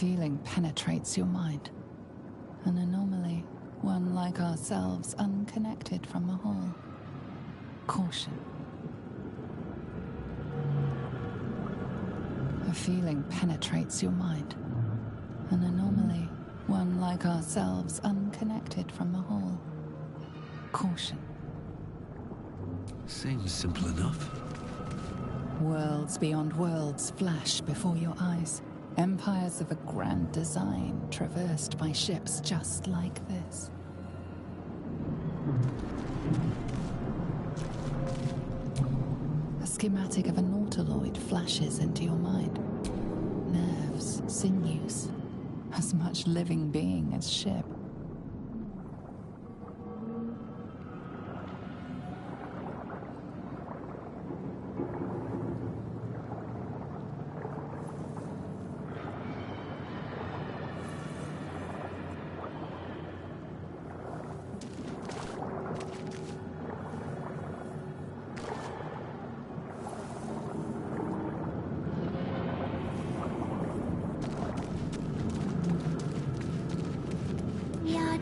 feeling penetrates your mind. An anomaly, one like ourselves, unconnected from the whole. Caution. A feeling penetrates your mind. An anomaly, one like ourselves, unconnected from the whole. Caution. Seems simple enough. Worlds beyond worlds flash before your eyes. Empires of a grand design traversed by ships just like this. A schematic of a nautiloid flashes into your mind. Nerves, sinews, as much living being as ship.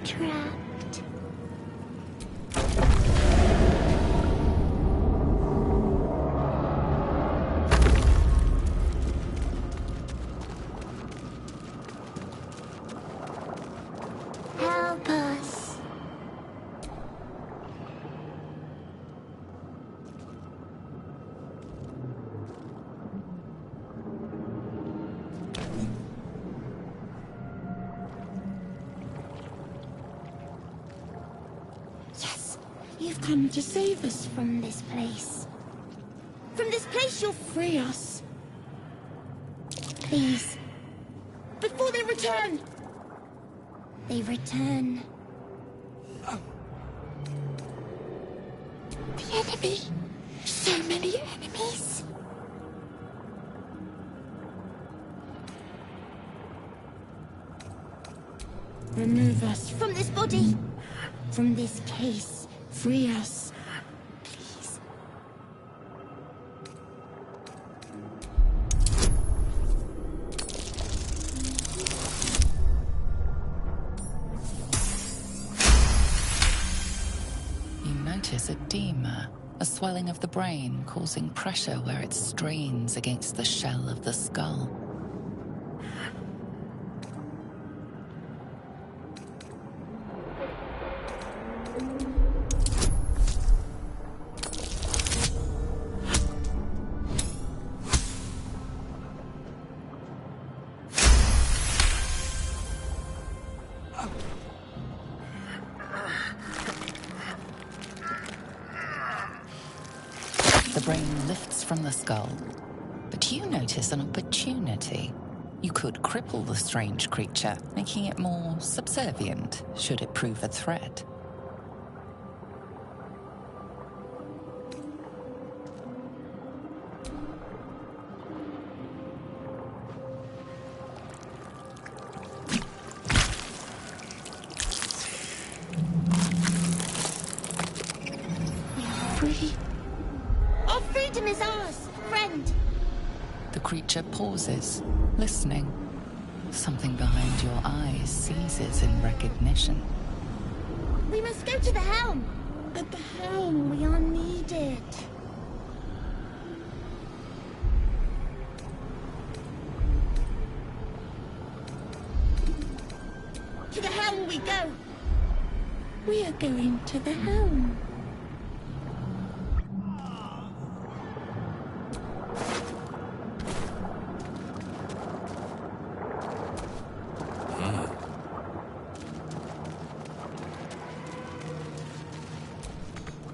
Trapped. Help us. You've come to save us from this place. From this place you'll free us. Please. Before they return! They return. The enemy! So many enemies! Remove us From this body! from this case. Free us, please. You notice edema, a swelling of the brain causing pressure where it strains against the shell of the skull. The brain lifts from the skull, but you notice an opportunity. You could cripple the strange creature, making it more subservient, should it prove a threat. Free. Our freedom is ours, friend! The creature pauses, listening. Something behind your eyes seizes in recognition. We must go to the helm! At the helm. We are needed. To the helm we go! We are going to the helm.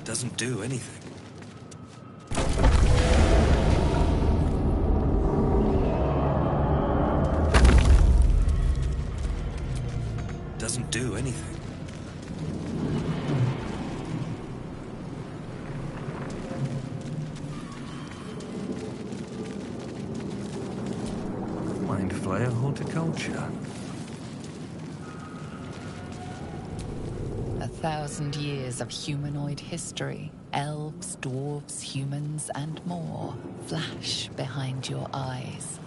Doesn't do anything. Doesn't do anything. Mind flayer horticulture. 1,000 years of humanoid history, elves, dwarves, humans, and more, flash behind your eyes.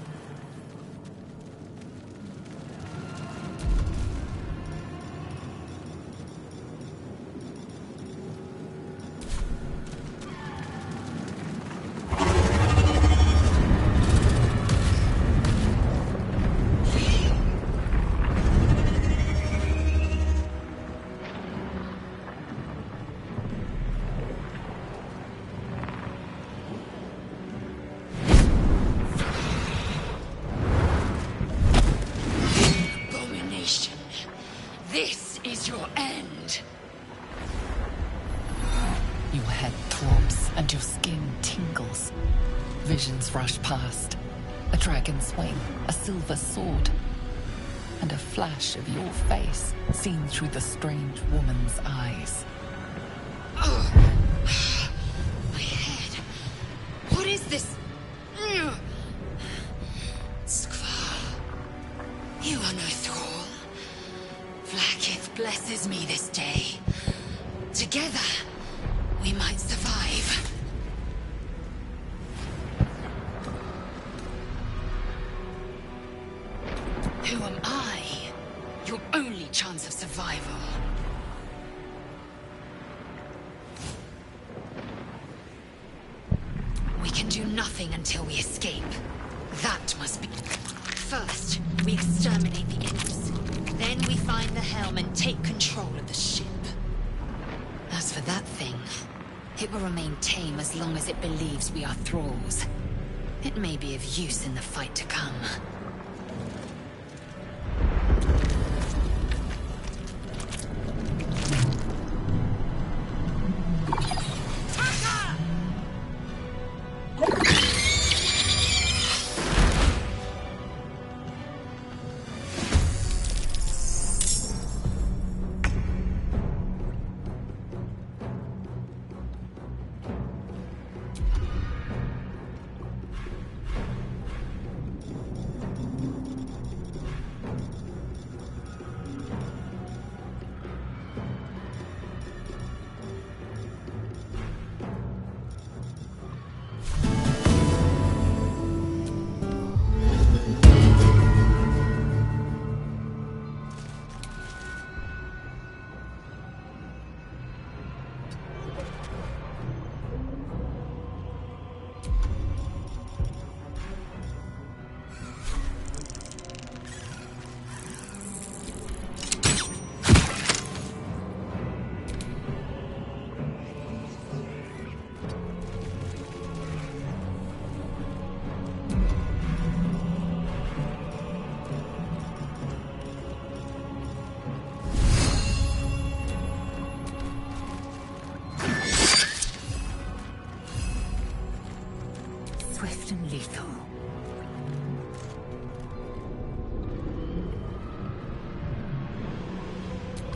This is your end. Your head throbs and your skin tingles. Visions rush past. A dragon's wing, a silver sword, and a flash of your face seen through the strange woman's eyes. My head. What is this? Skvar. You are no thrall. Vlaakith blesses me this day. Together, we might survive. Who am I? Your only chance of survival. We can do nothing until we escape. That must be... First, we exterminate the imps. Then we find the helm and take control of the ship. As for that thing, it will remain tame as long as it believes we are thralls. It may be of use in the fight to come. Swift and lethal.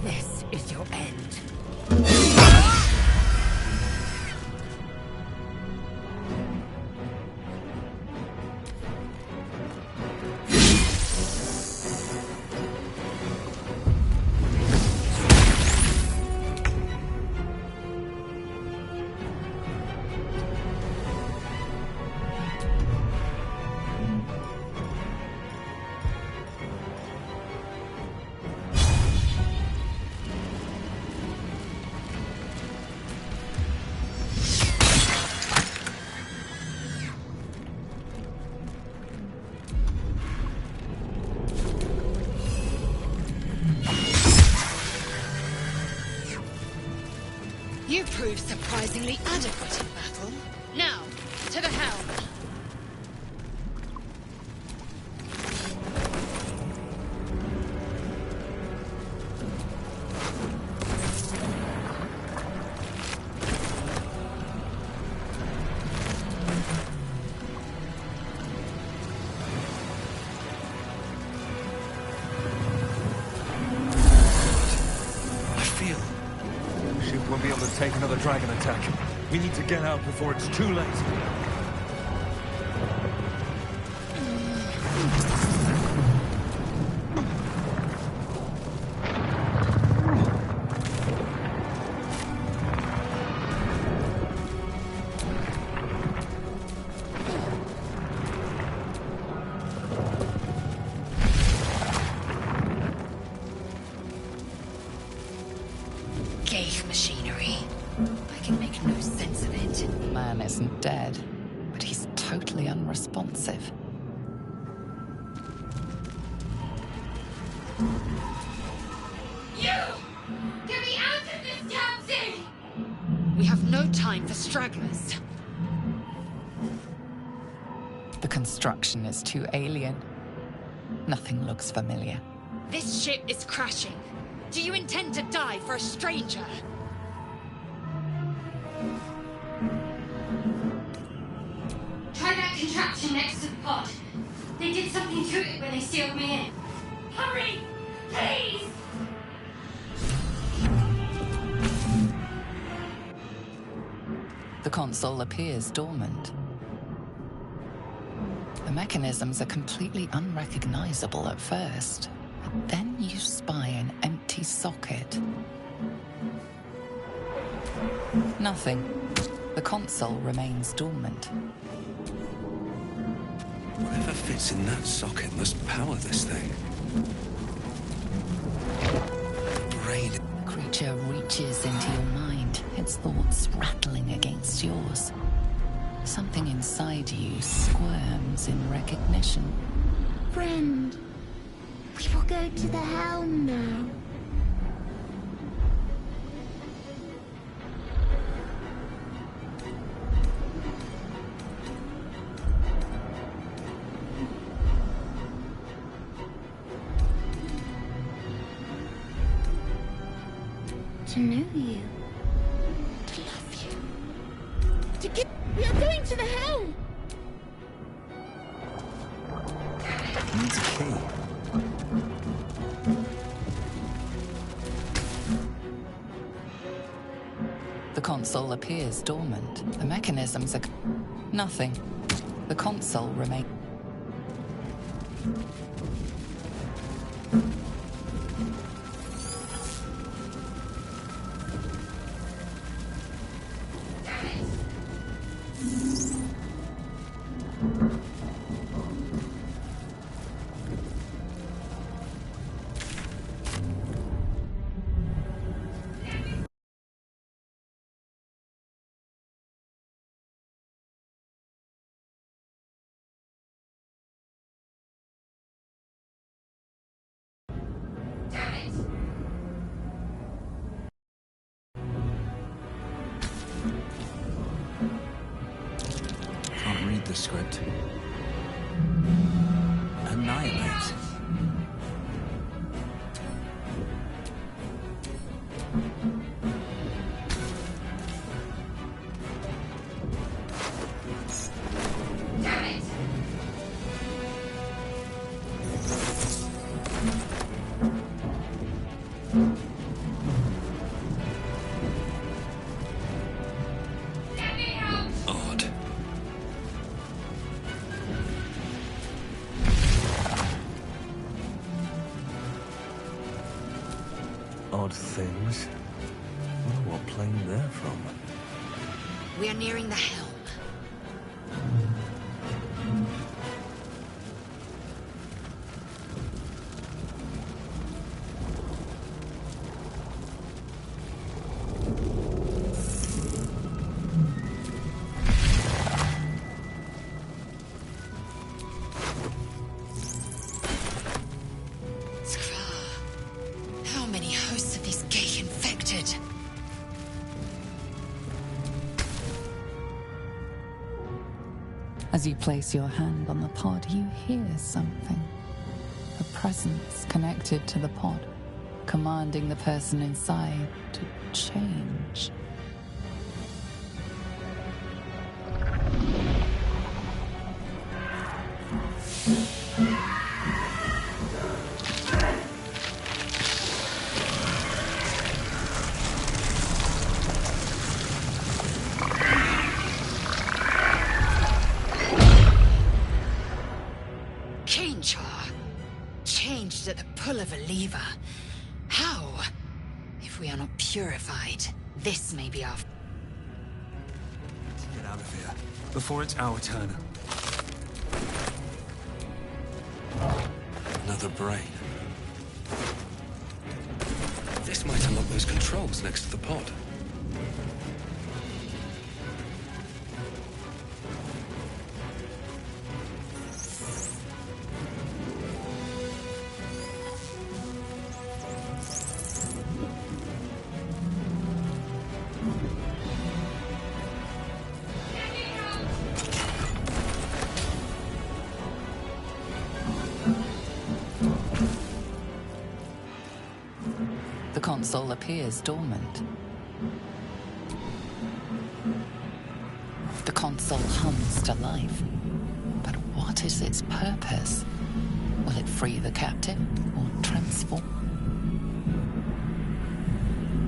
This is your end. You proved surprisingly adequate in battle. Now, to the helm. Won't be able to take another dragon attack. We need to get out before it's too late. Machinery. I can make no sense of it. Man isn't dead, but he's totally unresponsive. You! Get me out of this damn thing! We have no time for stragglers. The construction is too alien. Nothing looks familiar. This ship is crashing. Do you intend to die for a stranger? Try that contraption next to the pod. They did something to it when they sealed me in. Hurry! Please! The console appears dormant. The mechanisms are completely unrecognizable at first, but then you spy an empty socket. Nothing. The console remains dormant. Whatever fits in that socket must power this thing. Brain. The creature reaches into your mind, its thoughts rattling against yours. Something inside you squirms in recognition. Friend, we will go to the helm now. To know you. To love you. To get... We are going to the helm! Needs a key. The console appears dormant. The mechanisms are... Nothing. The console remains... Can't read the script. Annihilate. Odd. Odd things. Wonder what plane they're from. We are nearing the helm. How many hosts of these gay infected? As you place your hand on the pod, you hear something. A presence connected to the pod, commanding the person inside to change. Changed at the pull of a lever. How? If we are not purified, this may be our... Let's get out of here before it's our turn. Another brain. This might unlock those controls next to the pod. The console appears dormant. The console hums to life. But what is its purpose? Will it free the captive or transform?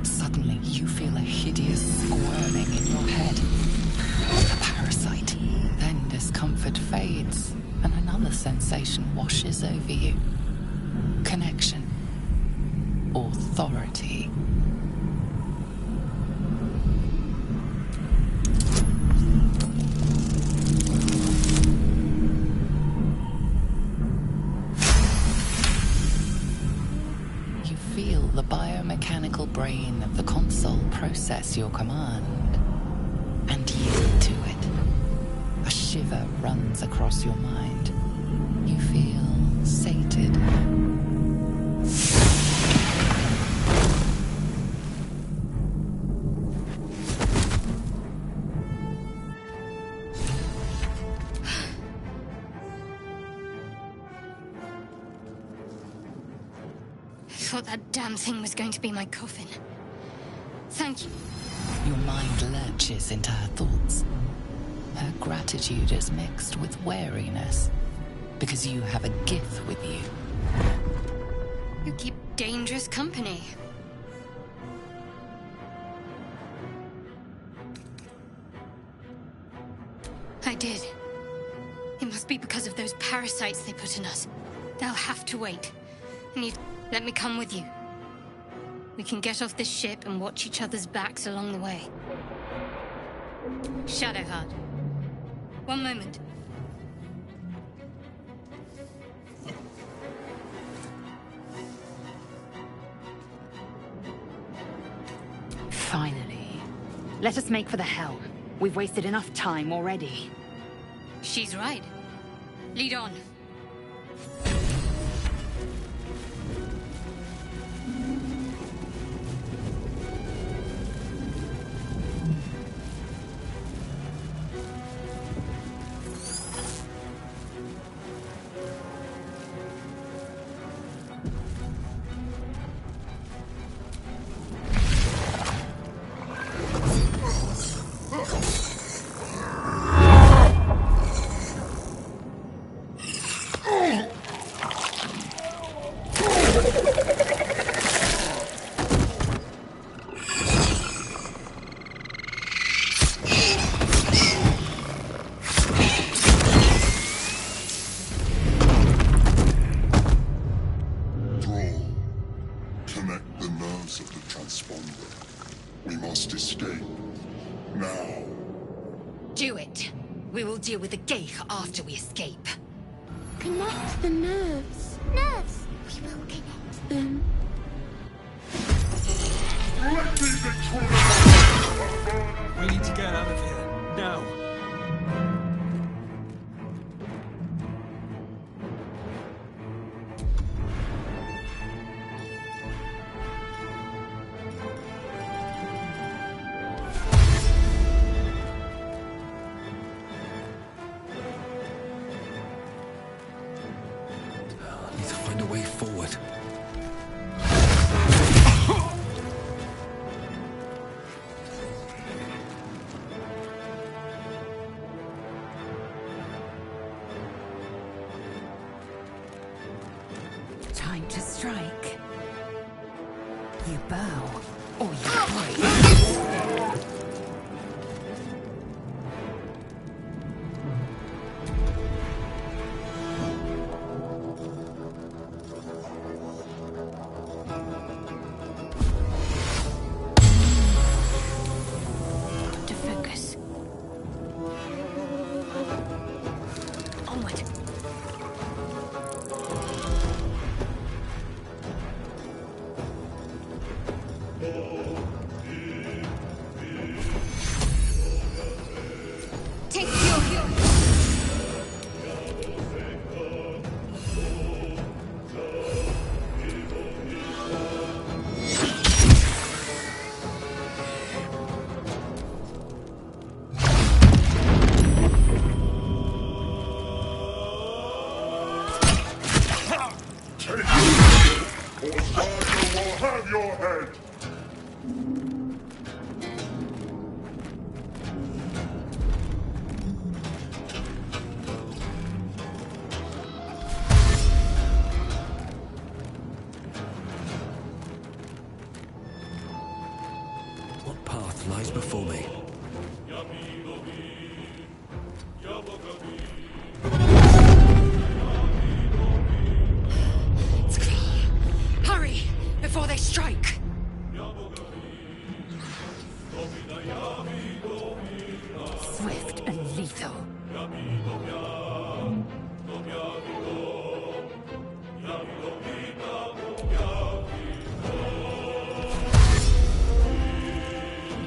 Suddenly, you feel a hideous squirming in your head. A parasite. Then discomfort fades, and another sensation washes over you. Connection. Authority. You feel the biomechanical brain of the console process your command and yield to it. A shiver runs across your mind. You feel sated. I thought that damn thing was going to be my coffin. Thank you. Your mind lurches into her thoughts. Her gratitude is mixed with wariness, because you have a gift with you. You keep dangerous company. I did. It must be because of those parasites they put in us. They'll have to wait. Let me come with you. We can get off this ship and watch each other's backs along the way. Shadowheart. One moment. Finally. Let us make for the helm. We've wasted enough time already. She's right. Lead on. Deal with the Geich after we escape. Connect the nerves. Nerves! We will connect them. We need to get out of here, now. Time to strike. You bow, or you break. To focus. Onward. will have your head! What path lies before me? Hurry! Before they strike! Swift and lethal.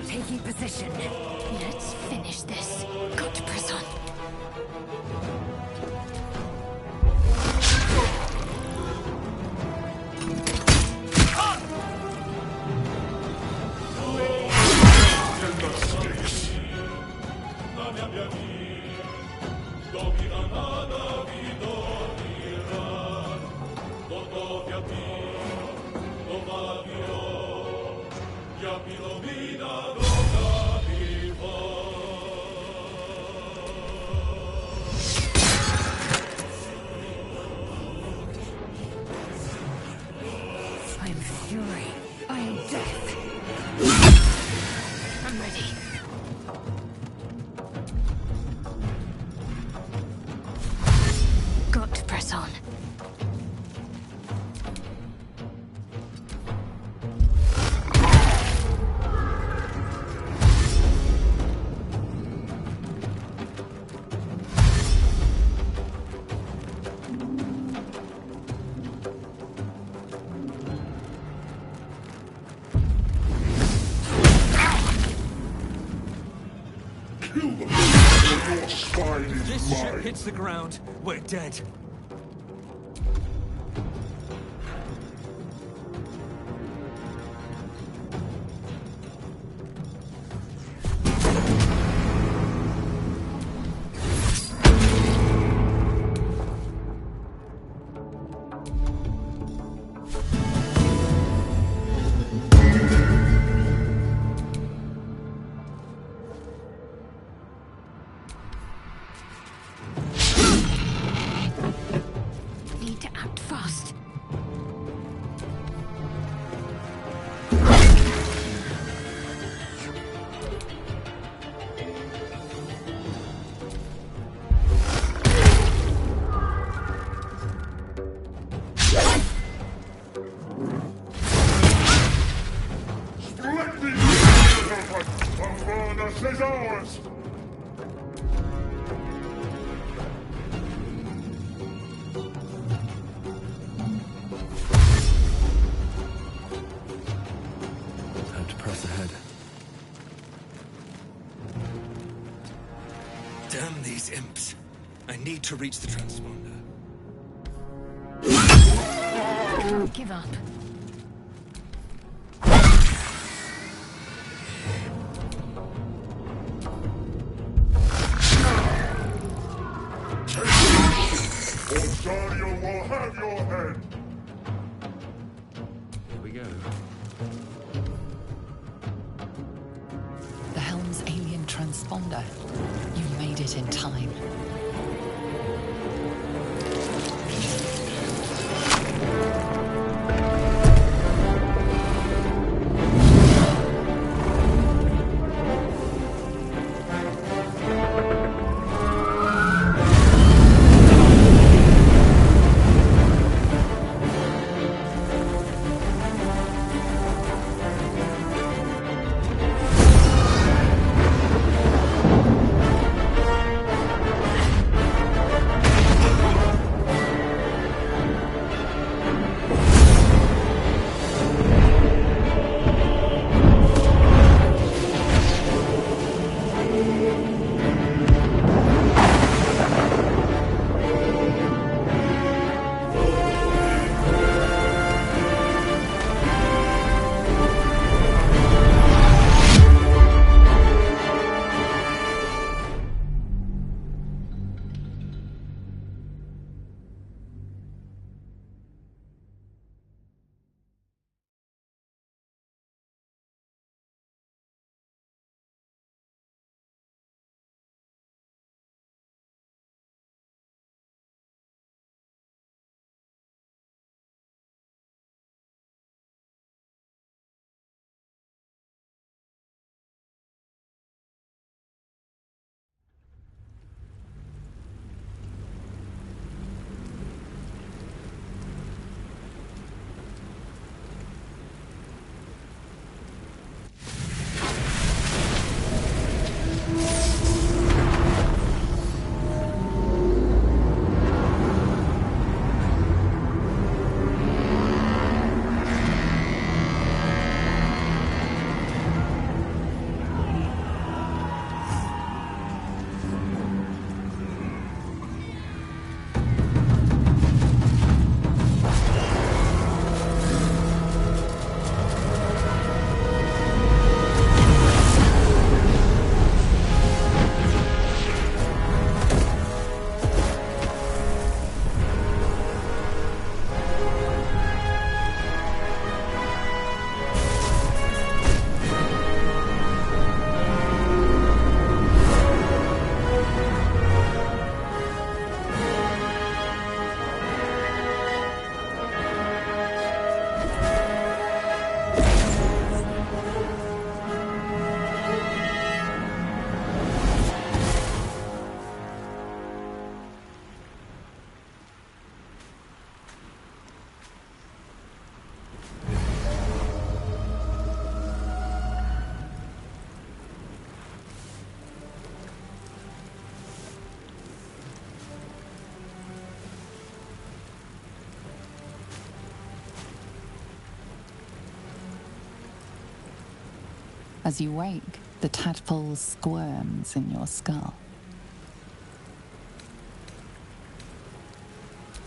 Taking position. Let's finish this. Got to press on. I am fury. I am death. I'm ready. Got to press on. Kill them! Or your spine is This ship mine! hits the ground, we're dead. Need to act fast. Let me the furnace is ours! Time to press ahead. Damn these imps. I need to reach the transponder. Can't give up. Or will have your head! Here we go. The helm's alien transponder. You made it in time. As you wake, the tadpole squirms in your skull.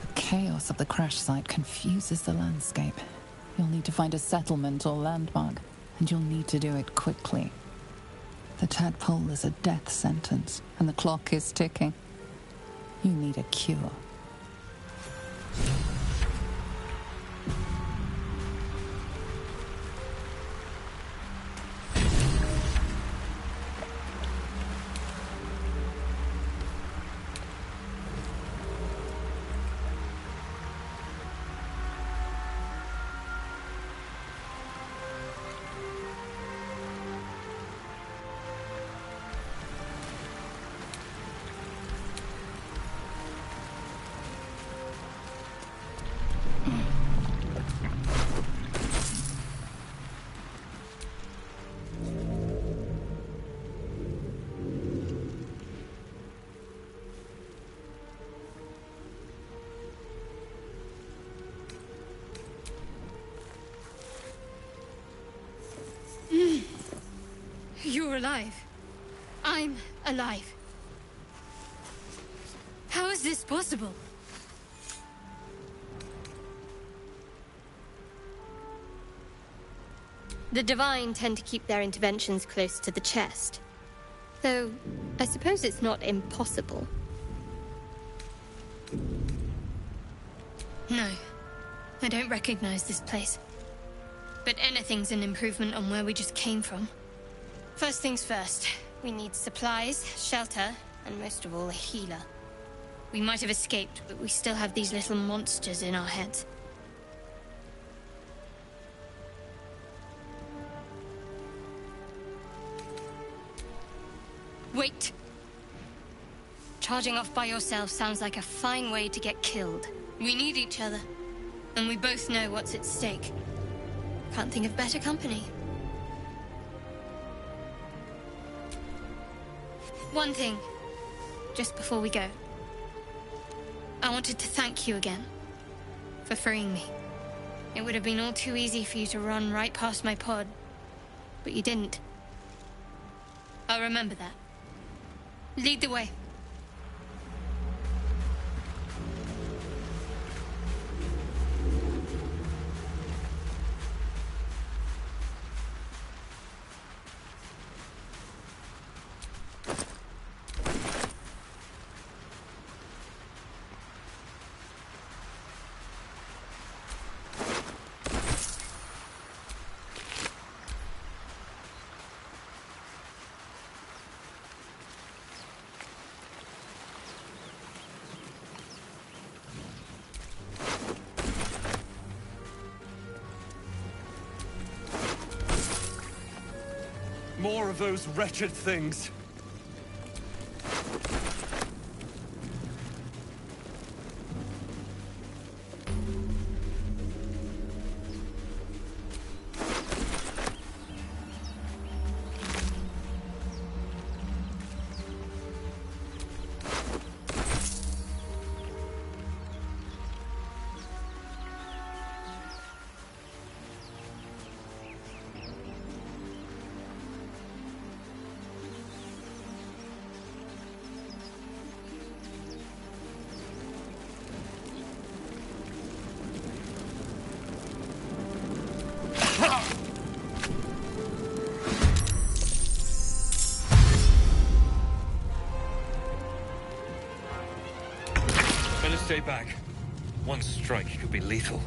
The chaos of the crash site confuses the landscape. You'll need to find a settlement or landmark, and you'll need to do it quickly. The tadpole is a death sentence, and the clock is ticking. You need a cure. You're alive. I'm alive. How is this possible? The Divine tend to keep their interventions close to the chest. Though, I suppose it's not impossible. No, I don't recognize this place. But anything's an improvement on where we just came from. First things first, we need supplies, shelter, and most of all, a healer. We might have escaped, but we still have these little monsters in our heads. Wait! Charging off by yourself sounds like a fine way to get killed. We need each other, and we both know what's at stake. Can't think of better company. One thing, just before we go. I wanted to thank you again for freeing me. It would have been all too easy for you to run right past my pod, but you didn't. I'll remember that. Lead the way. More of those wretched things. Better stay back. One strike could be lethal.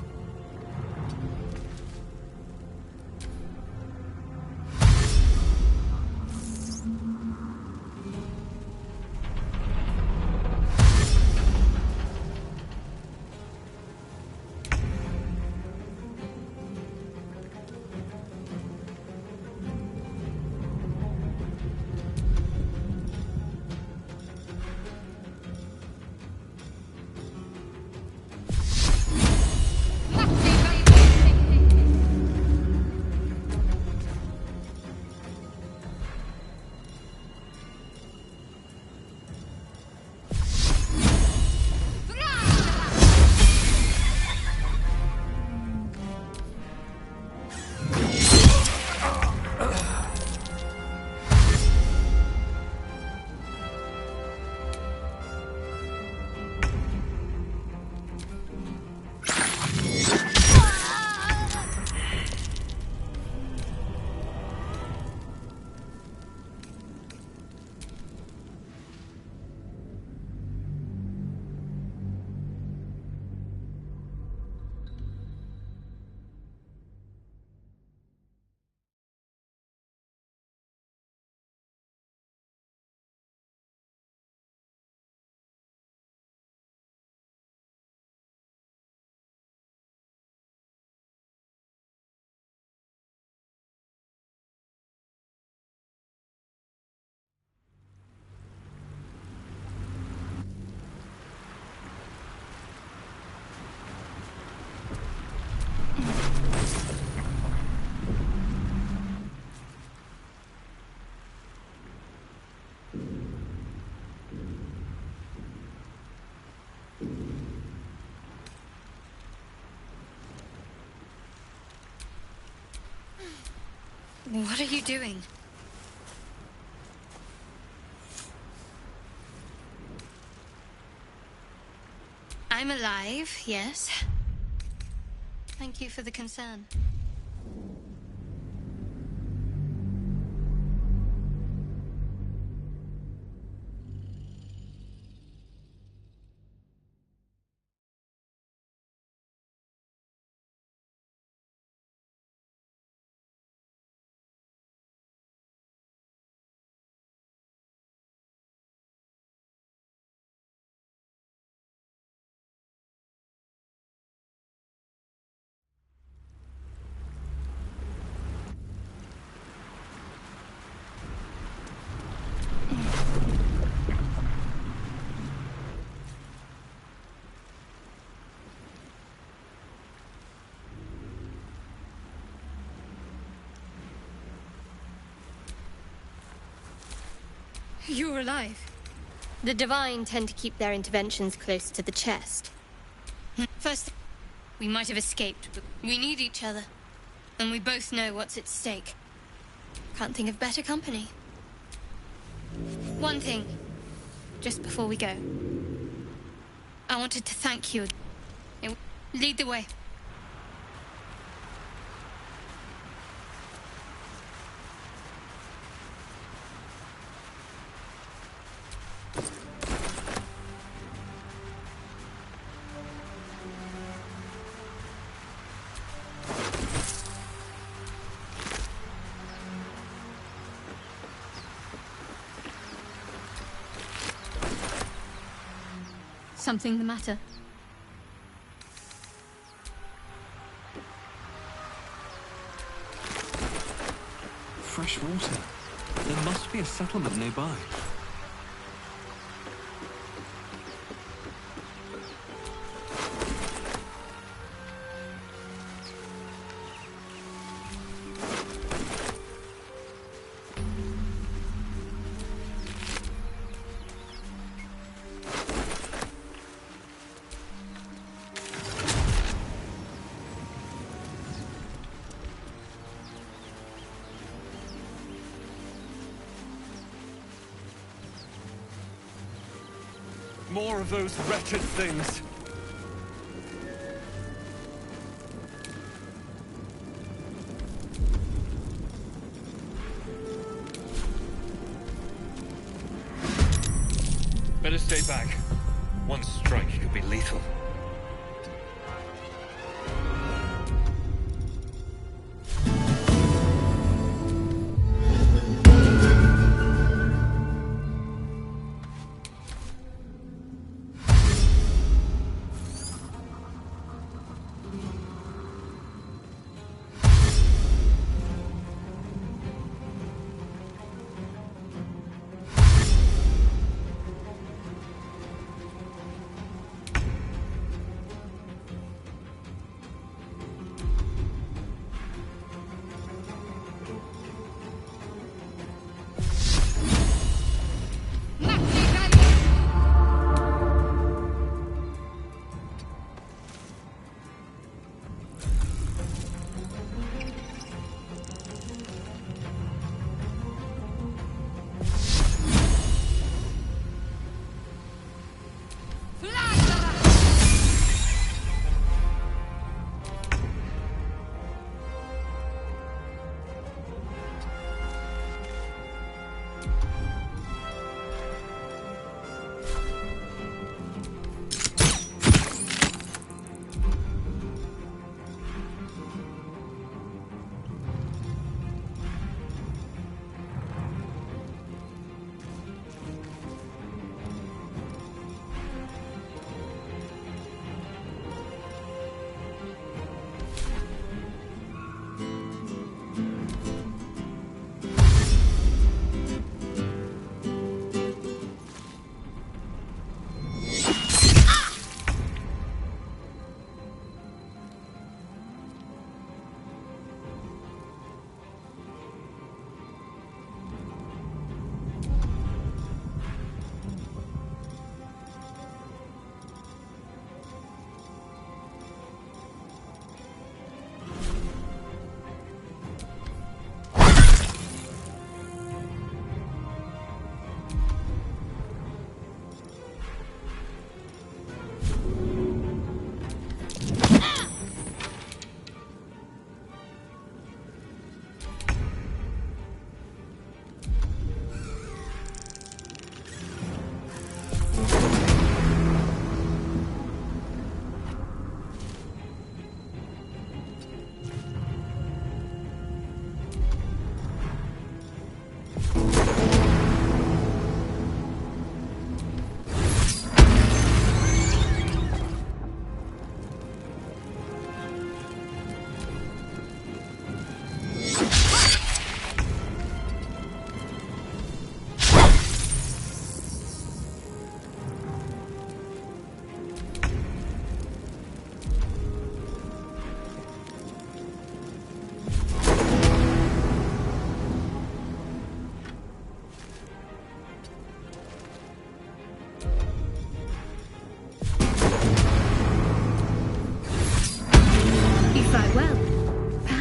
What are you doing? I'm alive, yes. Thank you for the concern. You're alive. The Divine tend to keep their interventions close to the chest. First, we might have escaped, but we need each other. And we both know what's at stake. Can't think of better company. One thing, just before we go. I wanted to thank you. Lead the way. Something the matter? Fresh water. There must be a settlement nearby. More of those wretched things. Better stay back. One strike could be lethal.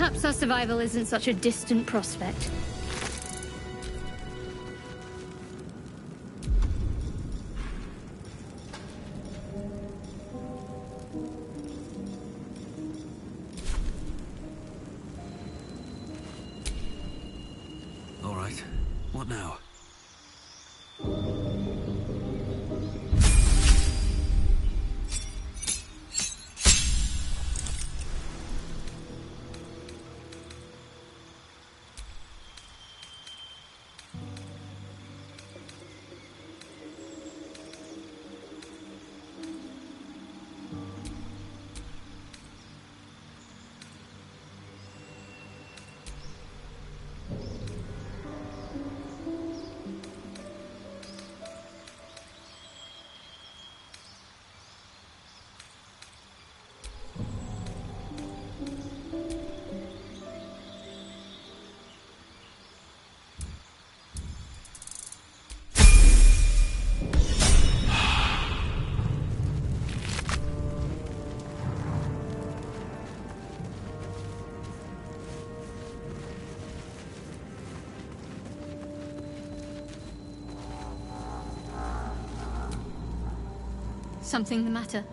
Perhaps our survival isn't such a distant prospect. All right. What now? Something the matter?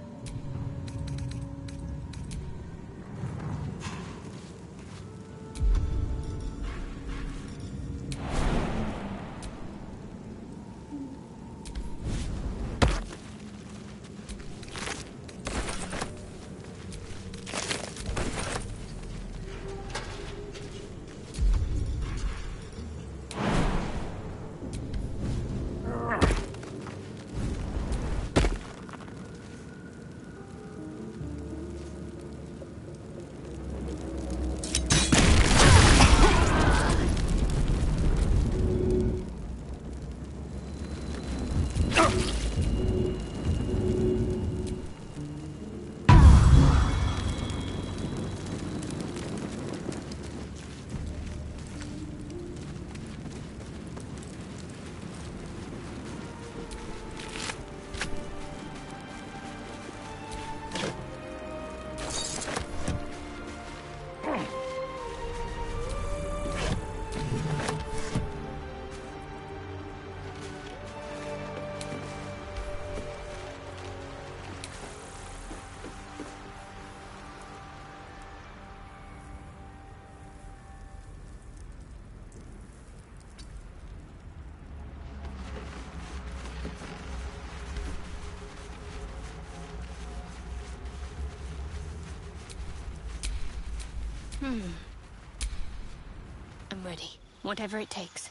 I'm ready. Whatever it takes.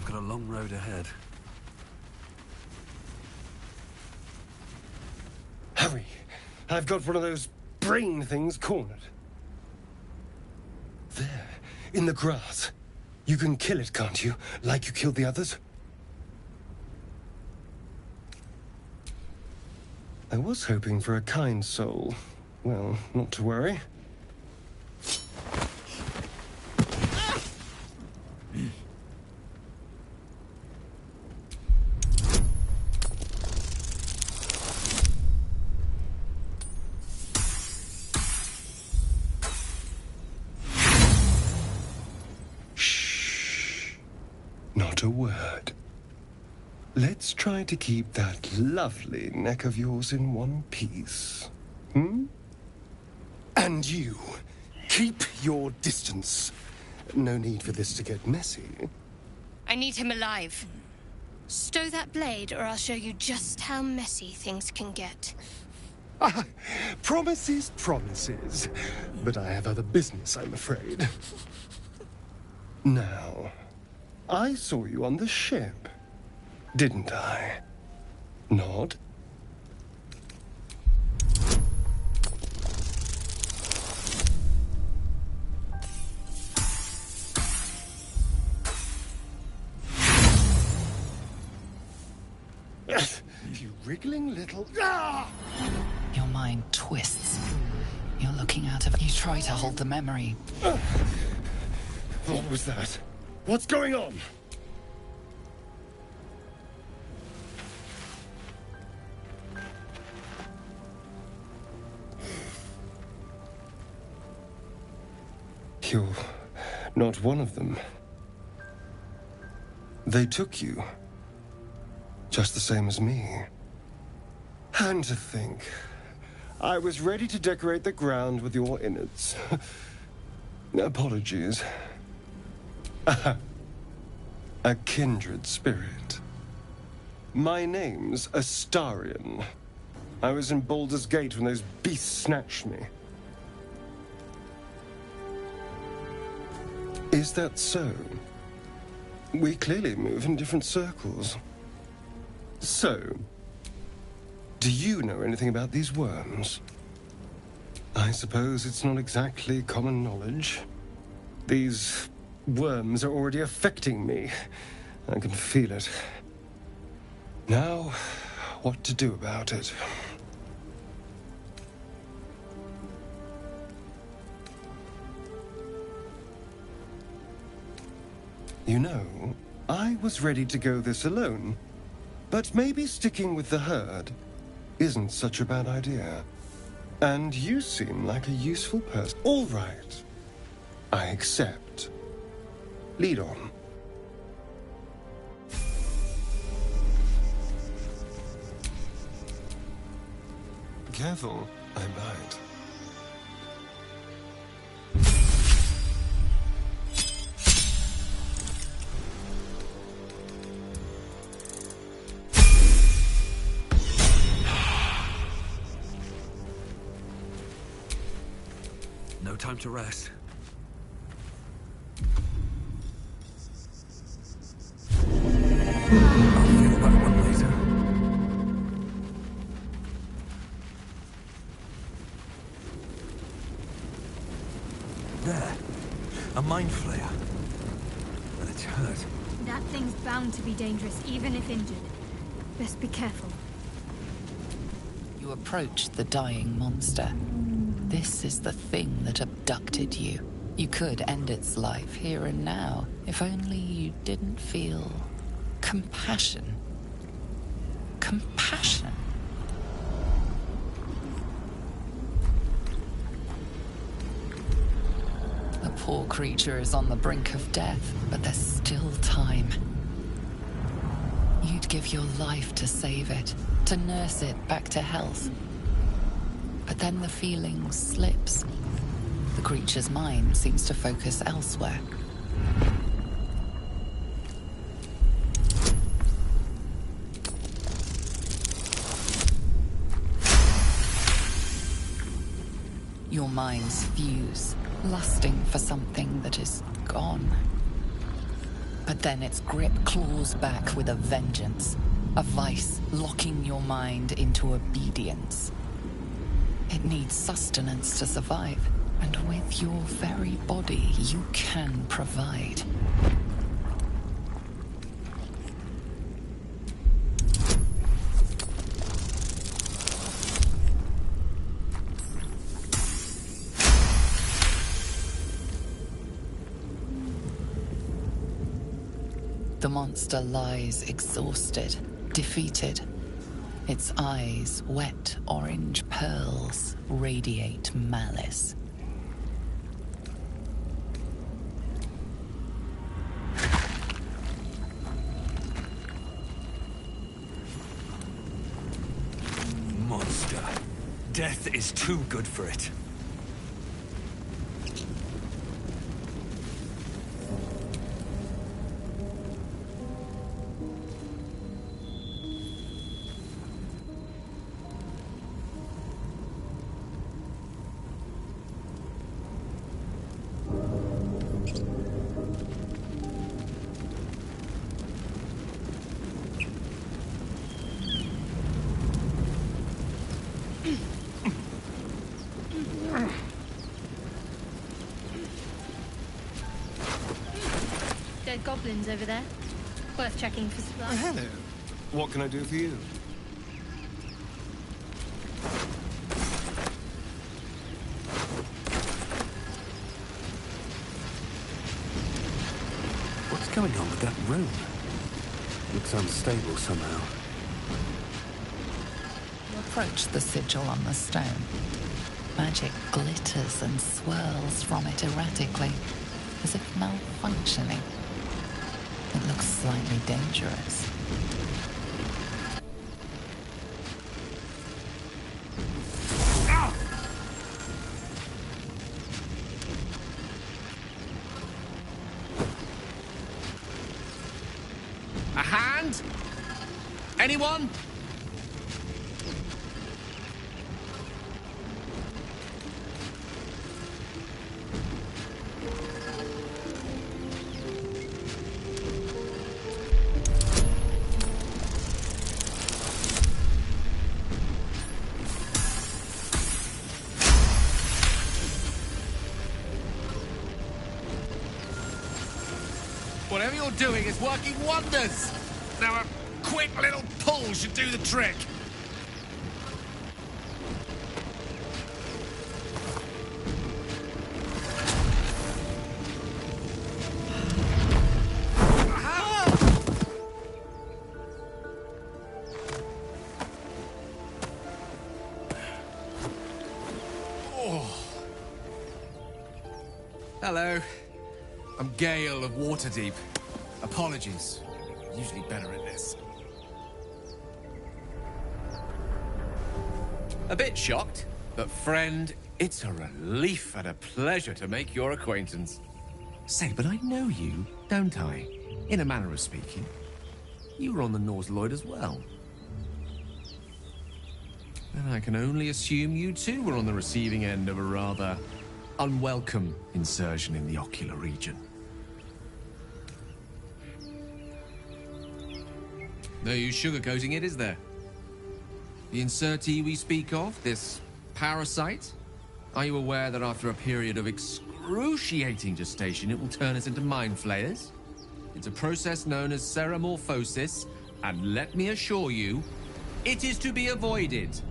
A long road ahead. Hurry! I've got one of those brain things cornered. There, in the grass. You can kill it, can't you? Like you killed the others? I was hoping for a kind soul. Well, not to worry. Not a word. Let's try to keep that lovely neck of yours in one piece. Hmm? And you, keep your distance. No need for this to get messy. I need him alive. Stow that blade, or I'll show you just how messy things can get. Promises, promises. But I have other business, I'm afraid. Now, I saw you on the ship, didn't I? Nod? You wriggling little... Ah! Your mind twists. You're looking out of... You try to hold the memory. What was that? What's going on? You're not one of them. They took you. Just the same as me. And to think, I was ready to decorate the ground with your innards. Apologies. A kindred spirit. My name's Astarion. I was in Baldur's Gate when those beasts snatched me. Is that so? We clearly move in different circles. So, do you know anything about these worms? I suppose it's not exactly common knowledge. These worms are already affecting me. I can feel it. Now, what to do about it? You know, I was ready to go this alone, but maybe sticking with the herd isn't such a bad idea. And you seem like a useful person. All right. I accept. Lead on. Careful, I might. No time to rest. I'll feel that one later. There. A mind flayer. And it's hurt. That thing's bound to be dangerous, even if injured. Best be careful. You approach the dying monster. This is the thing that abducted you. You could end its life here and now, if only you didn't feel compassion. Compassion. The poor creature is on the brink of death, but there's still time. You'd give your life to save it, to nurse it back to health. But then the feeling slips. The creature's mind seems to focus elsewhere. Your minds fuse, lusting for something that is gone. But then its grip claws back with a vengeance, a vice locking your mind into obedience. It needs sustenance to survive, and with your very body, you can provide. The monster lies exhausted, defeated. Its eyes, wet orange pearls, radiate malice. Monster. Death is too good for it. those goblins over there. Worth checking for supplies. Hello. What can I do for you? What's going on with that room? Looks unstable somehow. You approach the sigil on the stone. Magic glitters and swirls from it erratically, as if malfunctioning. It looks slightly dangerous. A hand? Anyone? Whatever you're doing is working wonders! Now a quick little pull should do the trick. Hello. I'm Gale of Waterdeep. Apologies. Usually better at this. A bit shocked, but friend, it's a relief and a pleasure to make your acquaintance. Say, but I know you, don't I? In a manner of speaking. You were on the Norse Lloyd as well. And I can only assume you too were on the receiving end of a rather unwelcome insertion in the ocular region. No use sugarcoating it, is there? The insertee we speak of, this parasite, are you aware that after a period of excruciating gestation, it will turn us into mind flayers? It's a process known as ceramorphosis, and let me assure you, it is to be avoided.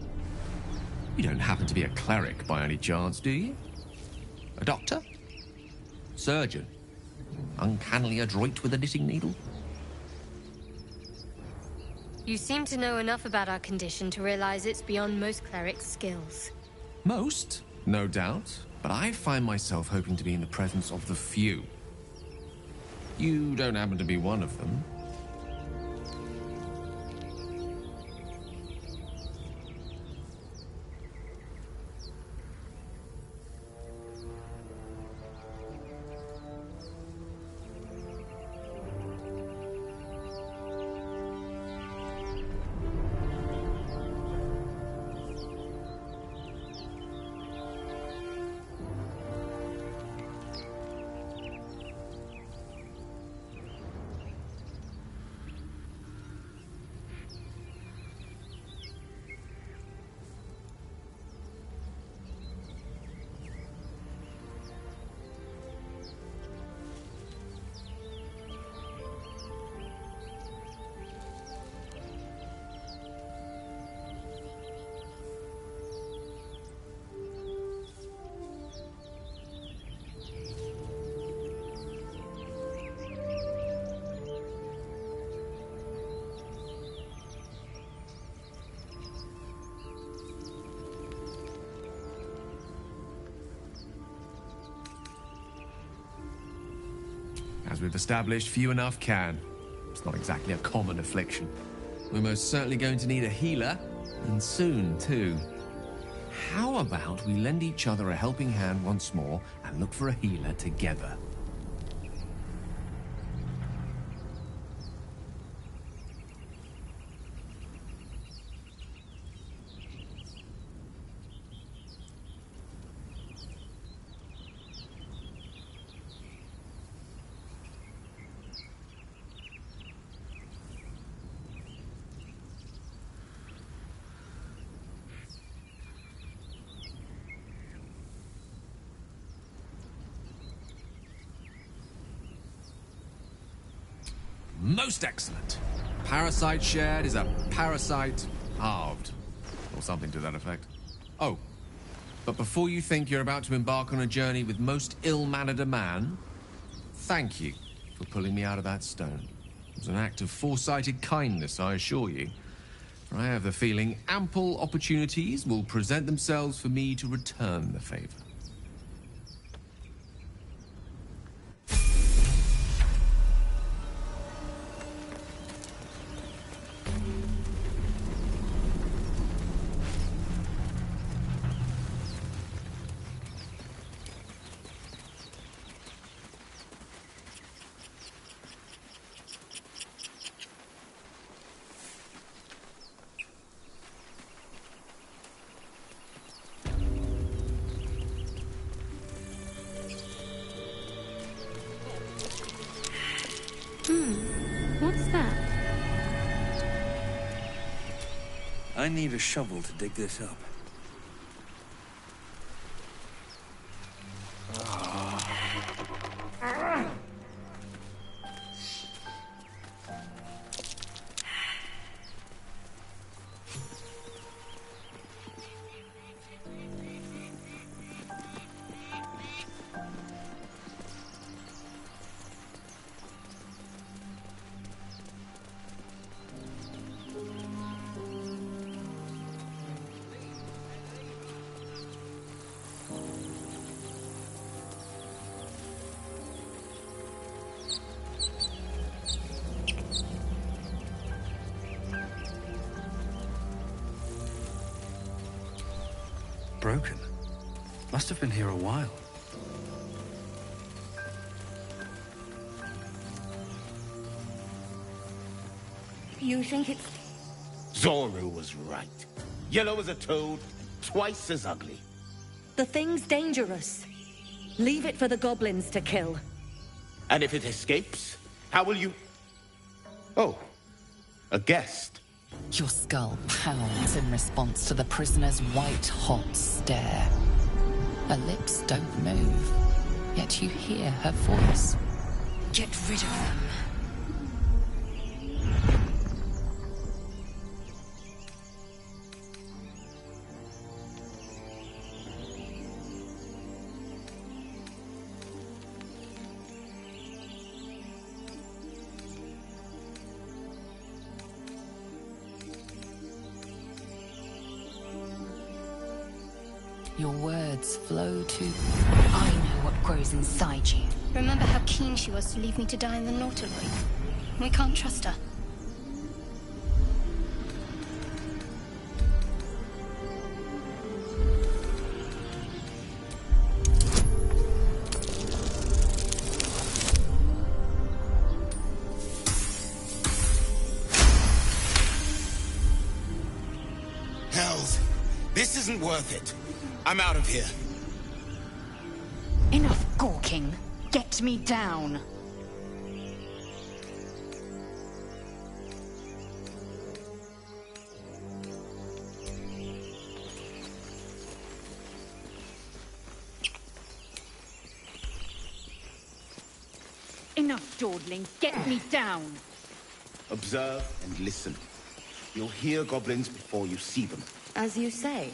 You don't happen to be a cleric by any chance, do you? A doctor? Surgeon? Uncannily adroit with a knitting needle? You seem to know enough about our condition to realize it's beyond most clerics' skills. Most, no doubt, but I find myself hoping to be in the presence of the few. You don't happen to be one of them. As we've established, few enough can. It's not exactly a common affliction. We're most certainly going to need a healer, and soon, too. How about we lend each other a helping hand once more and look for a healer together? Most excellent. Parasite shared is a parasite halved. Or something to that effect. Oh, but before you think you're about to embark on a journey with most ill-mannered a man, thank you for pulling me out of that stone. It was an act of foresighted kindness, I assure you. For I have the feeling ample opportunities will present themselves for me to return the favor. What's that? I need a shovel to dig this up. Broken. Must have been here a while. You think it's... Zoru was right. Yellow as a toad, twice as ugly. The thing's dangerous. Leave it for the goblins to kill. And if it escapes, how will you... Oh, a guest. Your skull pounds in response to the prisoner's white-hot stare. Her lips don't move, yet you hear her voice. Get rid of them. Your words flow to... I know what grows inside you. Remember how keen she was to leave me to die in the Nautiloid? We can't trust her. Hells, this isn't worth it. I'm out of here. Enough gawking. Get me down. Enough dawdling. Get me down. Observe and listen. You'll hear goblins before you see them. As you say.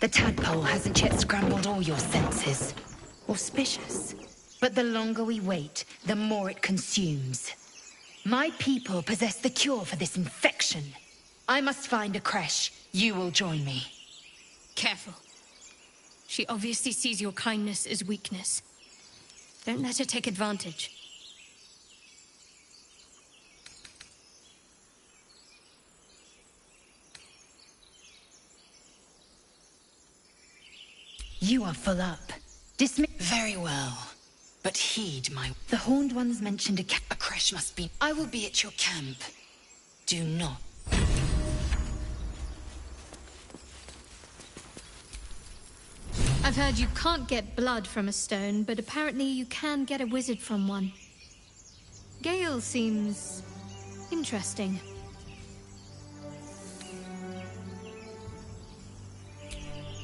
The tadpole hasn't yet scrambled all your senses. Auspicious. But the longer we wait, the more it consumes. My people possess the cure for this infection. I must find a creche. You will join me. Careful. She obviously sees your kindness as weakness. Don't let her take advantage. You are full up. Dismiss. Very well. But heed my... The Horned Ones mentioned A crash must be... I will be at your camp. Do not. I've heard you can't get blood from a stone, but apparently you can get a wizard from one. Gale seems... interesting.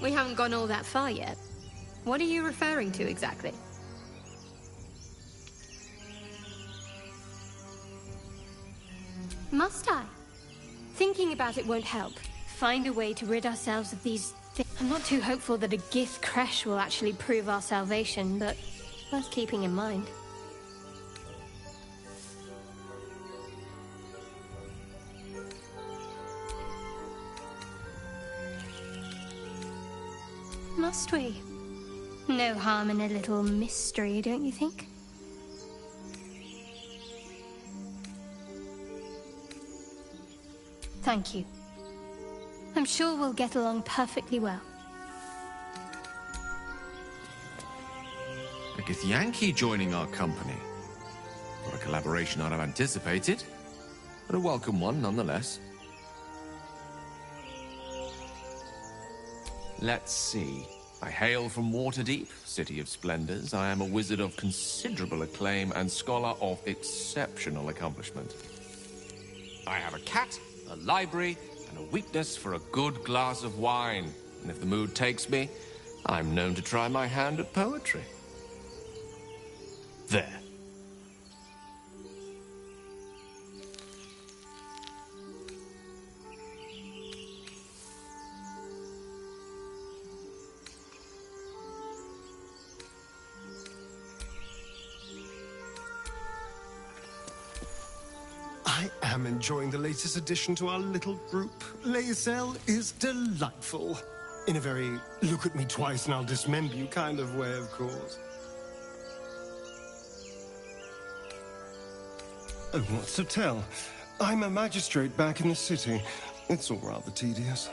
We haven't gone all that far yet. What are you referring to exactly? Must I? Thinking about it won't help. Find a way to rid ourselves of these things. I'm not too hopeful that a Gith crash will actually prove our salvation, but worth keeping in mind. Must we? No harm in a little mystery, don't you think? Thank you. I'm sure we'll get along perfectly well. A Githyanki joining our company. Not a collaboration I'd have anticipated, but a welcome one nonetheless. Let's see. I hail from Waterdeep, City of Splendors. I am a wizard of considerable acclaim and scholar of exceptional accomplishment. I have a cat, a library, and a weakness for a good glass of wine. And if the mood takes me, I'm known to try my hand at poetry. There. I am enjoying the latest addition to our little group. Lae'zel is delightful. In a very look at me twice and I'll dismember you kind of way, of course. Oh, what's to tell? I'm a magistrate back in the city. It's all rather tedious.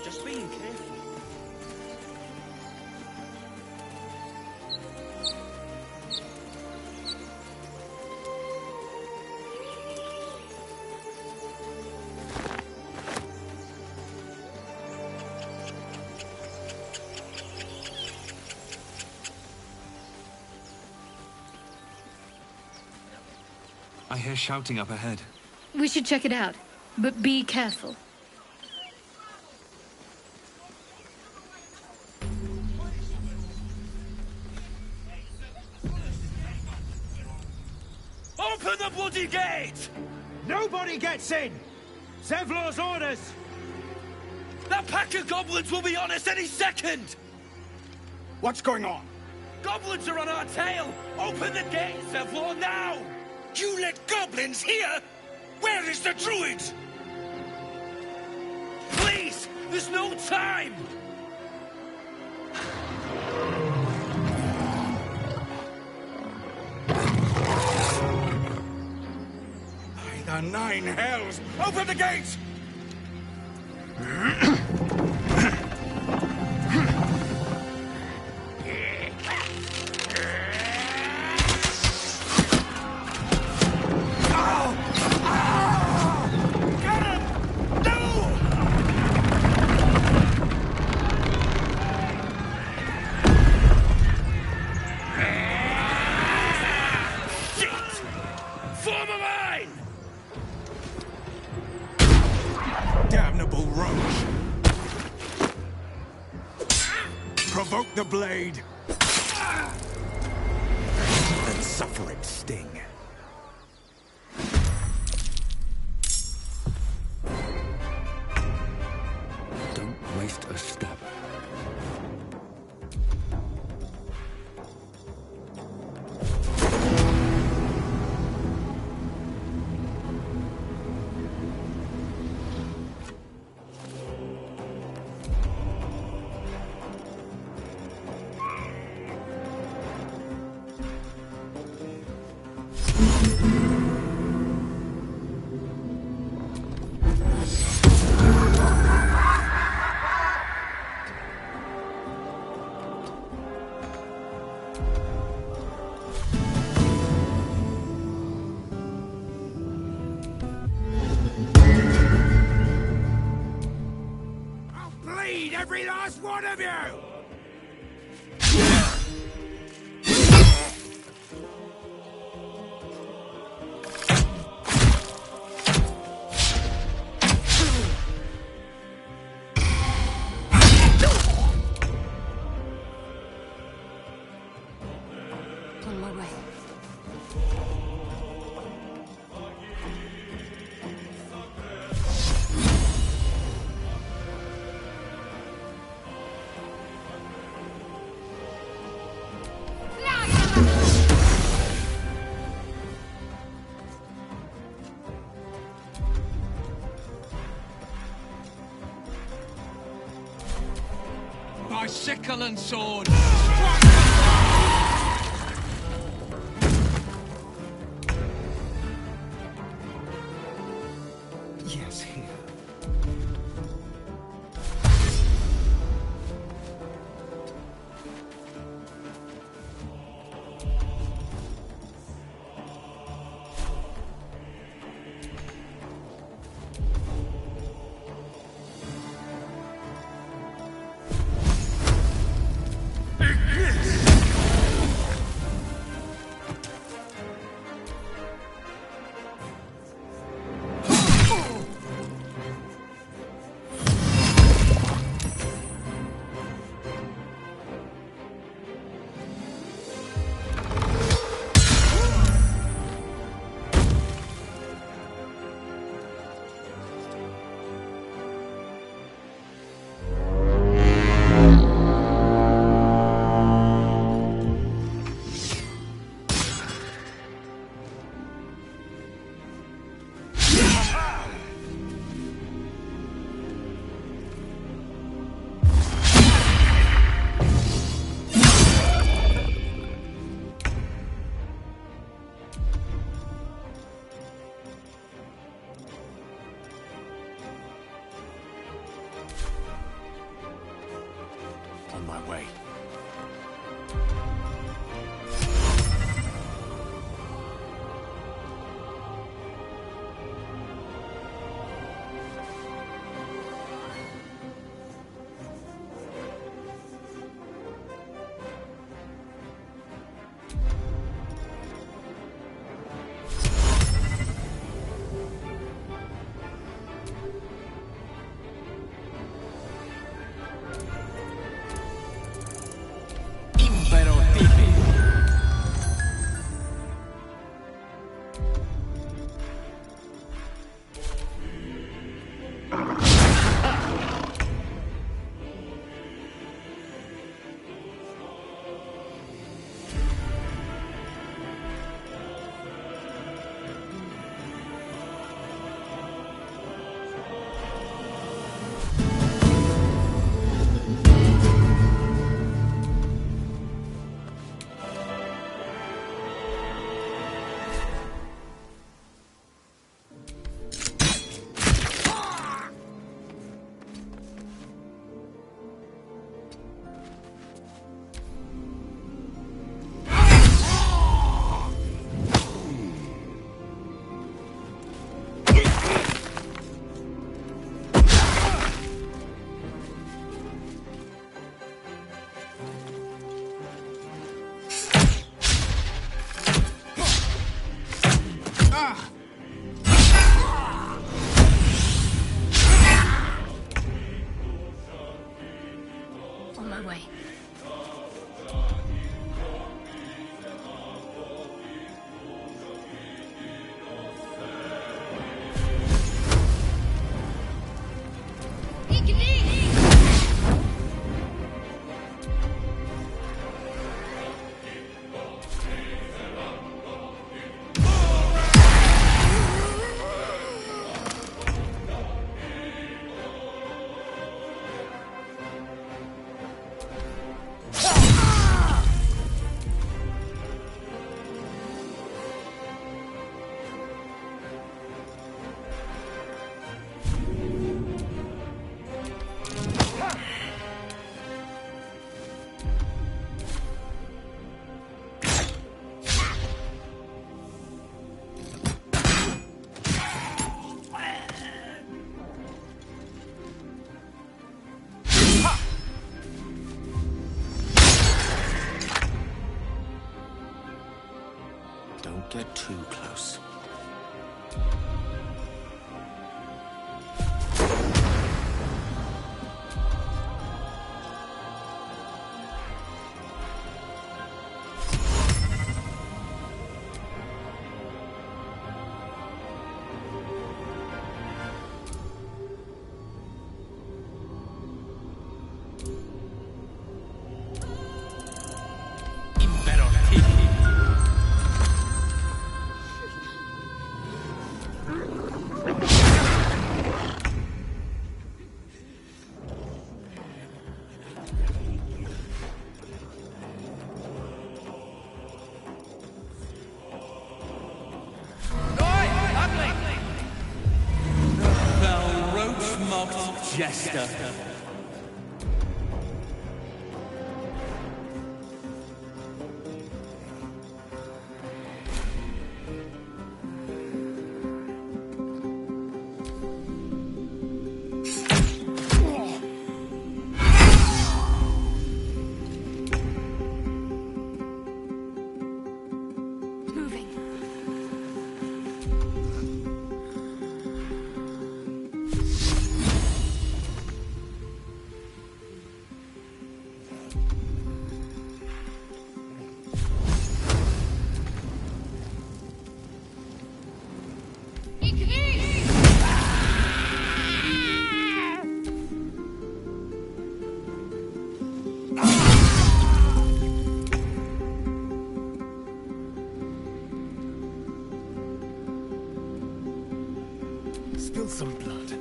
Just being careful. I hear shouting up ahead. We should check it out, but be careful. Open the bloody gate! Nobody gets in! Zevlor's orders! That pack of goblins will be on us any second! What's going on? Goblins are on our tail! Open the gate, Zevlor, now! You let goblins here? Where is the druid? Please! There's no time! By the nine hells! Open the gate! Form a line! Damnable roach! Provoke the blade! Then suffer its sting. Don't waste a step. bleed, every last one of you! On my way. By sickle and sword! Yes, here. On my way. On my way. get too close. Jester. Spill some blood.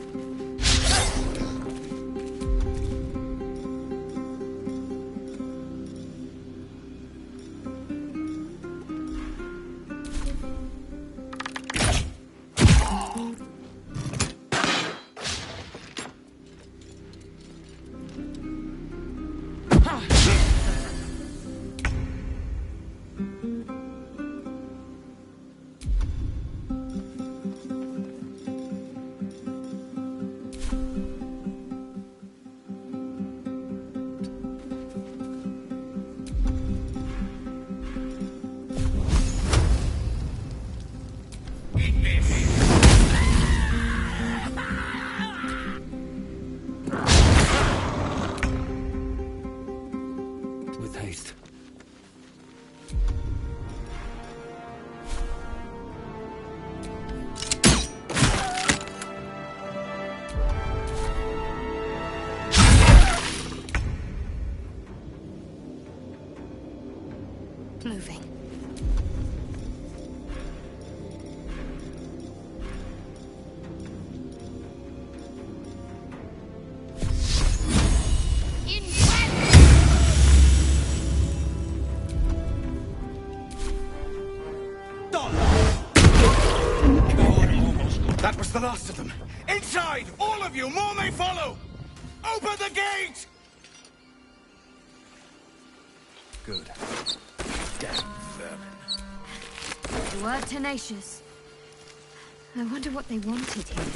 With haste. Moving. That was the last of them. Inside! All of you! More may follow! Open the gate! Good. Damn vermin. You were tenacious. I wonder what they wanted here,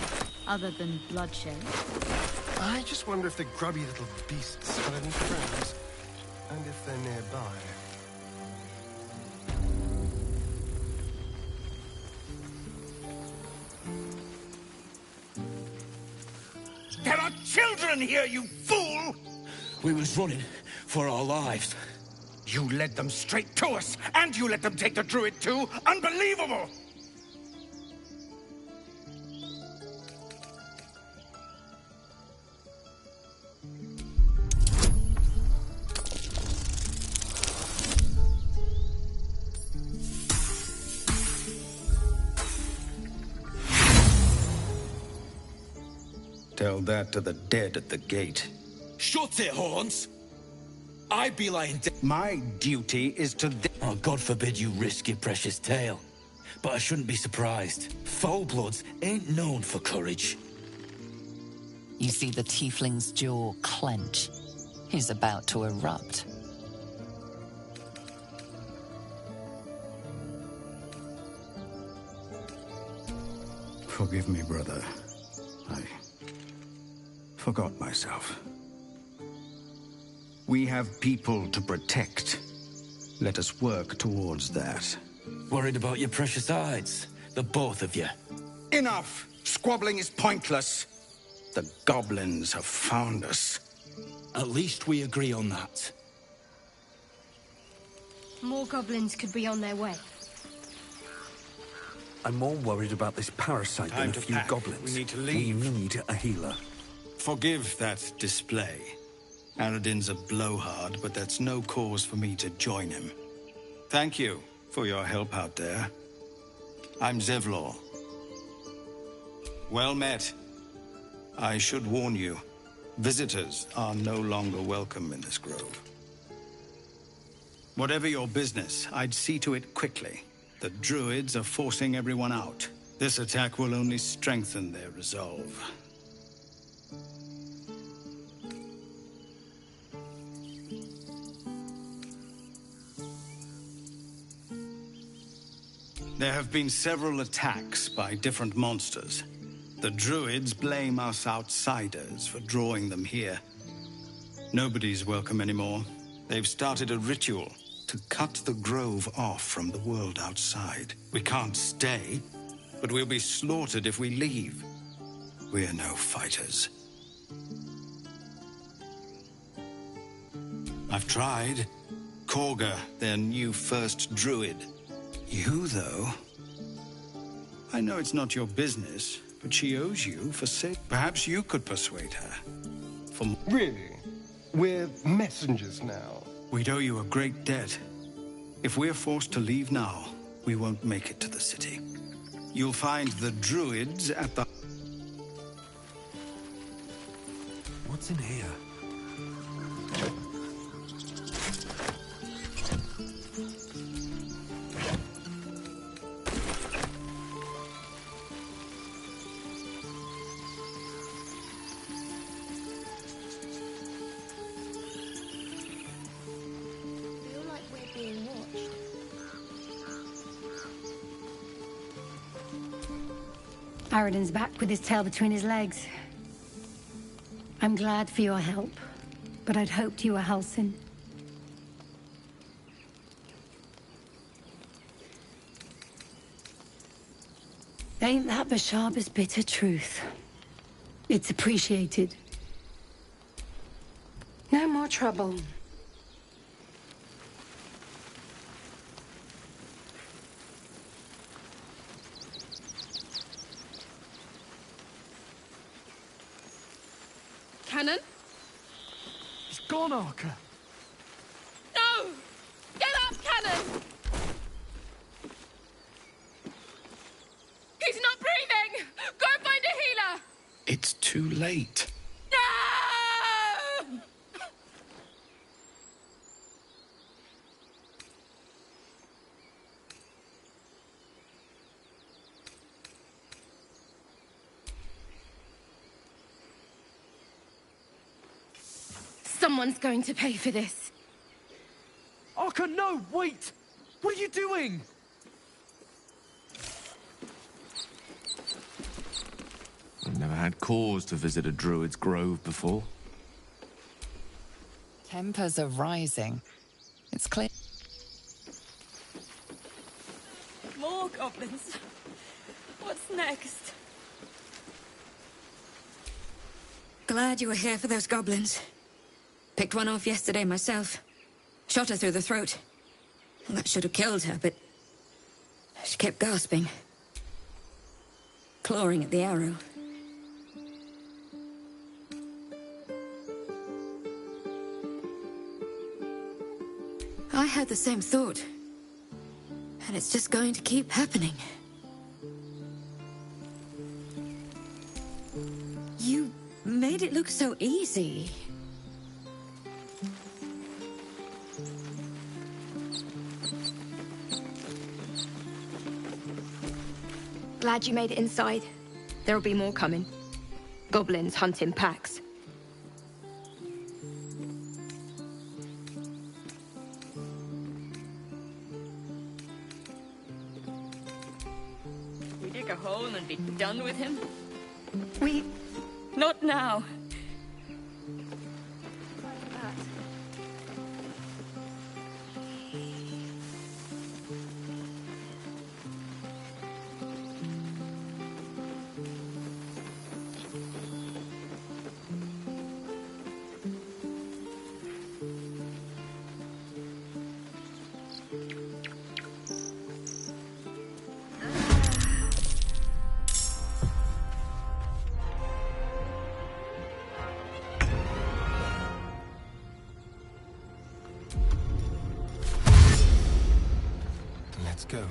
other than bloodshed. I just wonder if the grubby little beasts have any friends, and if they're nearby. There are children here, you fool! We was running for our lives. You led them straight to us, and you let them take the druid too? Unbelievable! Tell that to the dead at the gate. Shut it, Horns! I'd be lying dead. My duty is to... Oh, God forbid you risk your precious tail. But I shouldn't be surprised. Foulbloods ain't known for courage. You see the tiefling's jaw clench. He's about to erupt. Forgive me, brother. I forgot myself. We have people to protect. Let us work towards that. Worried about your precious hides? The both of you. Enough! Squabbling is pointless. The goblins have found us. At least we agree on that. More goblins could be on their way. I'm more worried about this parasite than Time a to few pack. goblins. We need to leave. We need a healer. Forgive that display. Aradin's a blowhard, but that's no cause for me to join him. Thank you for your help out there. I'm Zevlor. Well met. I should warn you, visitors are no longer welcome in this grove. Whatever your business, I'd see to it quickly. The druids are forcing everyone out. This attack will only strengthen their resolve. There have been several attacks by different monsters. The druids blame us outsiders for drawing them here. Nobody's welcome anymore. They've started a ritual to cut the grove off from the world outside. We can't stay, but we'll be slaughtered if we leave. We're no fighters. I've tried. Korga, their new first druid. You, though? I know it's not your business, but she owes you for sake. Perhaps you could persuade her. Really? We're messengers now. We'd owe you a great debt. If we're forced to leave now, we won't make it to the city. You'll find the druids at the... What's in here? Aradin's back with his tail between his legs. I'm glad for your help, but I'd hoped you were Halsin. Ain't that the sharpest bit of truth? It's appreciated. No more trouble. Cannon? He's gone, Arca. No! Get up, Cannon! He's not breathing! Go find a healer! It's too late. No! Someone's going to pay for this. Arca, no! Wait! What are you doing? I've never had cause to visit a druid's grove before. Tempers are rising. It's clear. More goblins. What's next? Glad you were here for those goblins. Picked one off yesterday myself. Shot her through the throat. Well, that should have killed her, but she kept gasping. Clawing at the arrow. I had the same thought. And it's just going to keep happening. You made it look so easy. Glad you made it inside. There'll be more coming. Goblins hunt in packs. We dig a hole and be done with him? Not now. Let's go.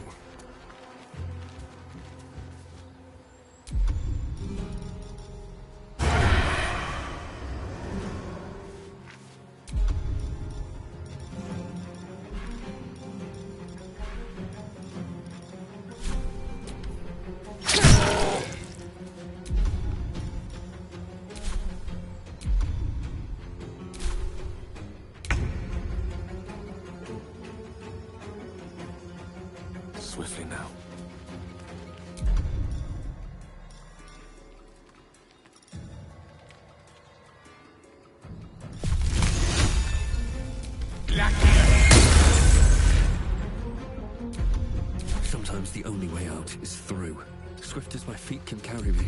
Swiftly now. Sometimes the only way out is through. Swift as my feet can carry me.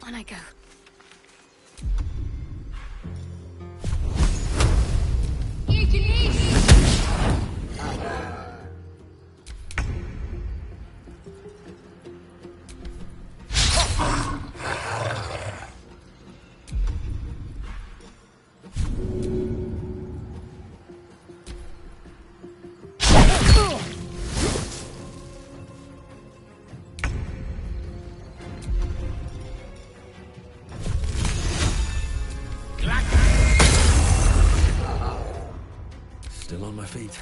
On I go. Still on my feet.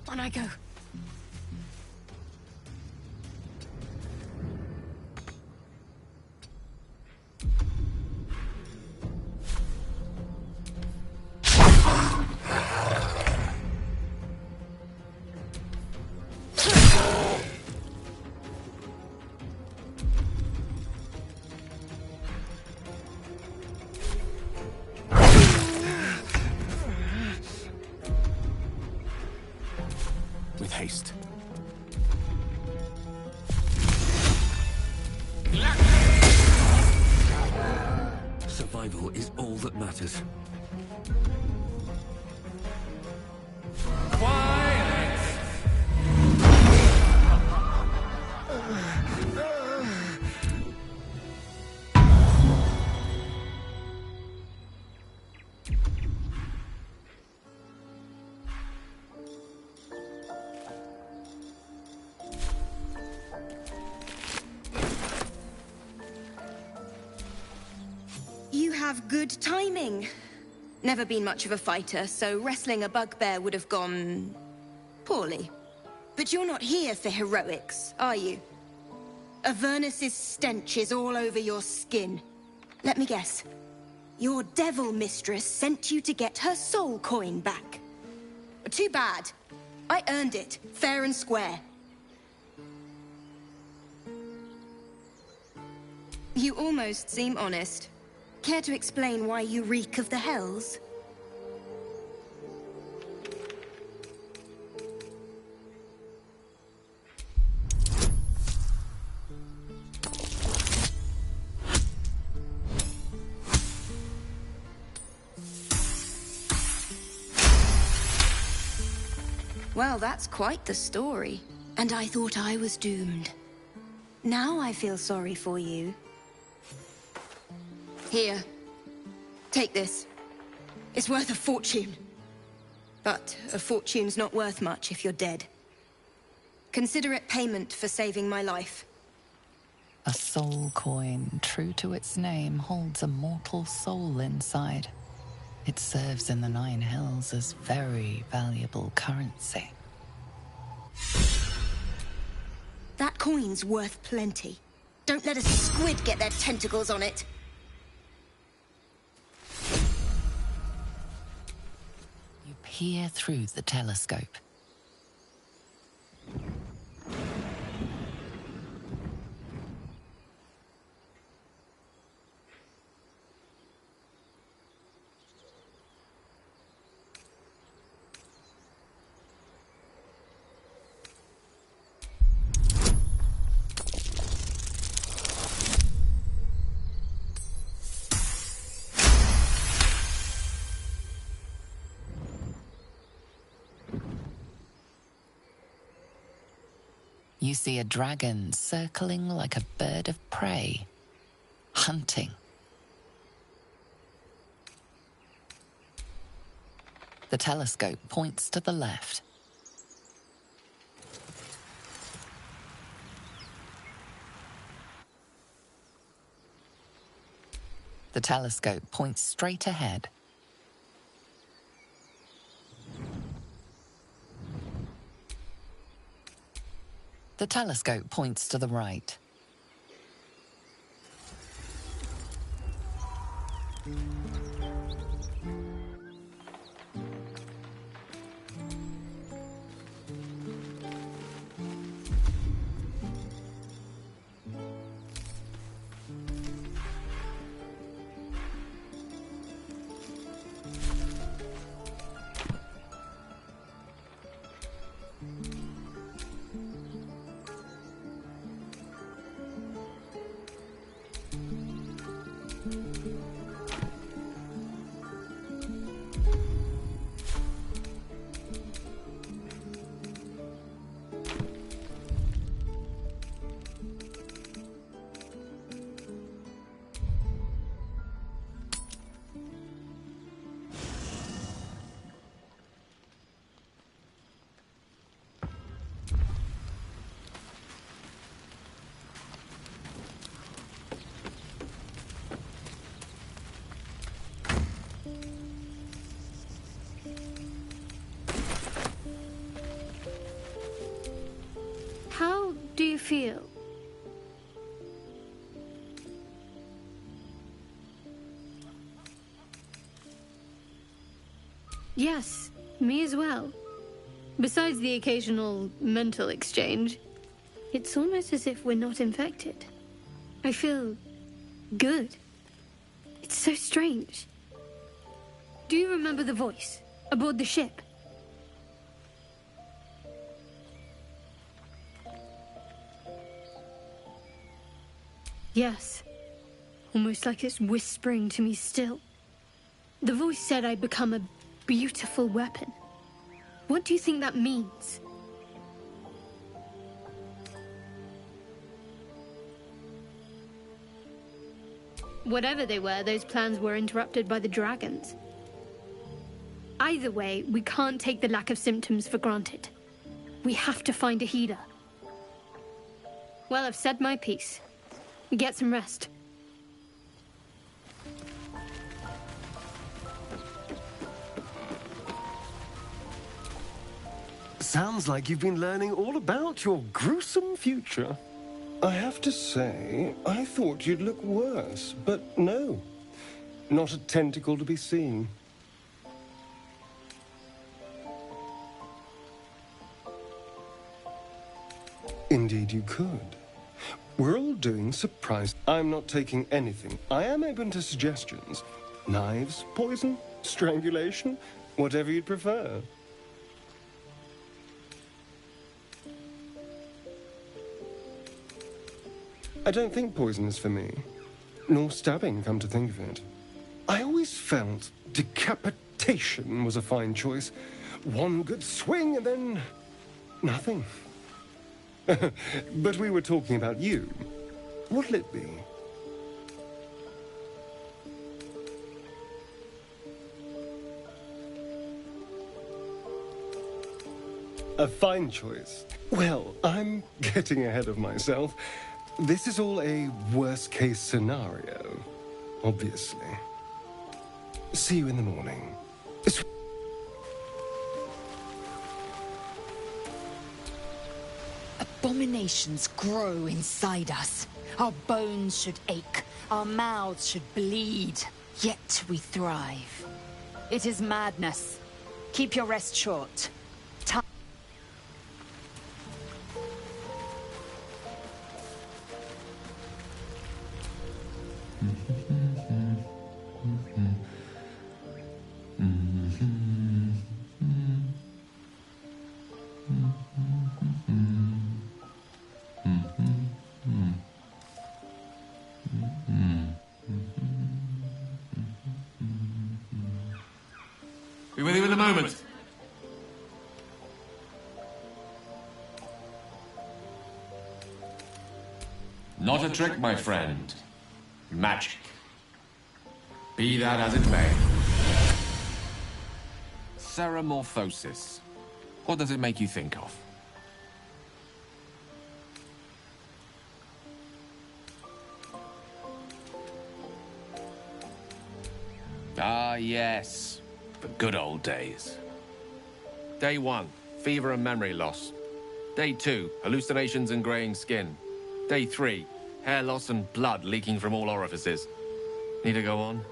On I go. With haste. Survival is all that matters. You have good timing. Never been much of a fighter, so wrestling a bugbear would have gone poorly. But you're not here for heroics, are you? Avernus's stench is all over your skin. Let me guess. Your devil mistress sent you to get her soul coin back. Too bad. I earned it, fair and square. You almost seem honest. Care to explain why you reek of the hells? Well, that's quite the story. And I thought I was doomed. Now I feel sorry for you. Here. Take this. It's worth a fortune. But a fortune's not worth much if you're dead. Consider it payment for saving my life. A soul coin, true to its name, holds a mortal soul inside. It serves in the Nine Hells as very valuable currency. That coin's worth plenty. Don't let a squid get their tentacles on it. You peer through the telescope. You see a dragon circling like a bird of prey, hunting. The telescope points to the left. The telescope points straight ahead. The telescope points to the right. How do you feel? Yes, me as well. Besides the occasional mental exchange, it's almost as if we're not infected. I feel good. It's so strange. Do you remember the voice aboard the ship? Yes. Almost like it's whispering to me still. The voice said I'd become a beautiful weapon. What do you think that means? Whatever they were, those plans were interrupted by the dragons. Either way, we can't take the lack of symptoms for granted. We have to find a healer. Well, I've said my piece. Get some rest. Sounds like you've been learning all about your gruesome future. I have to say, I thought you'd look worse, but no. Not a tentacle to be seen. Indeed you could. We're all doing surprise. I'm not taking anything. I am open to suggestions. Knives, poison, strangulation, whatever you'd prefer. I don't think poison is for me. Nor stabbing, come to think of it. I always felt decapitation was a fine choice. One good swing and then nothing. But we were talking about you. What'll it be? A fine choice. Well, I'm getting ahead of myself. This is all a worst-case scenario, obviously. See you in the morning. Abominations grow inside us. Our bones should ache, our mouths should bleed, yet we thrive. It is madness. Keep your rest short. Be with you in a moment. Not a trick, my friend. Magic. Be that as it may. Ceramorphosis. What does it make you think of? Ah, yes. The good old days. Day 1, fever and memory loss. Day 2, hallucinations and graying skin. Day 3, hair loss and blood leaking from all orifices. Need to go on?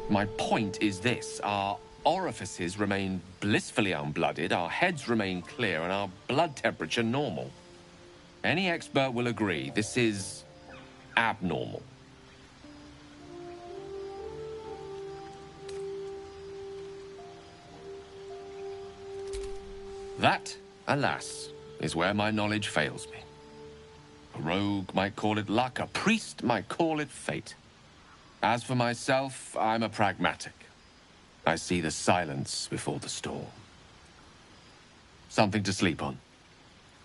My point is this. Our orifices remain blissfully unblooded, our heads remain clear, and our blood temperature normal. Any expert will agree this is abnormal. That, alas, is where my knowledge fails me. A rogue might call it luck, a priest might call it fate. As for myself, I'm a pragmatic. I see the silence before the storm. Something to sleep on.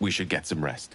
We should get some rest.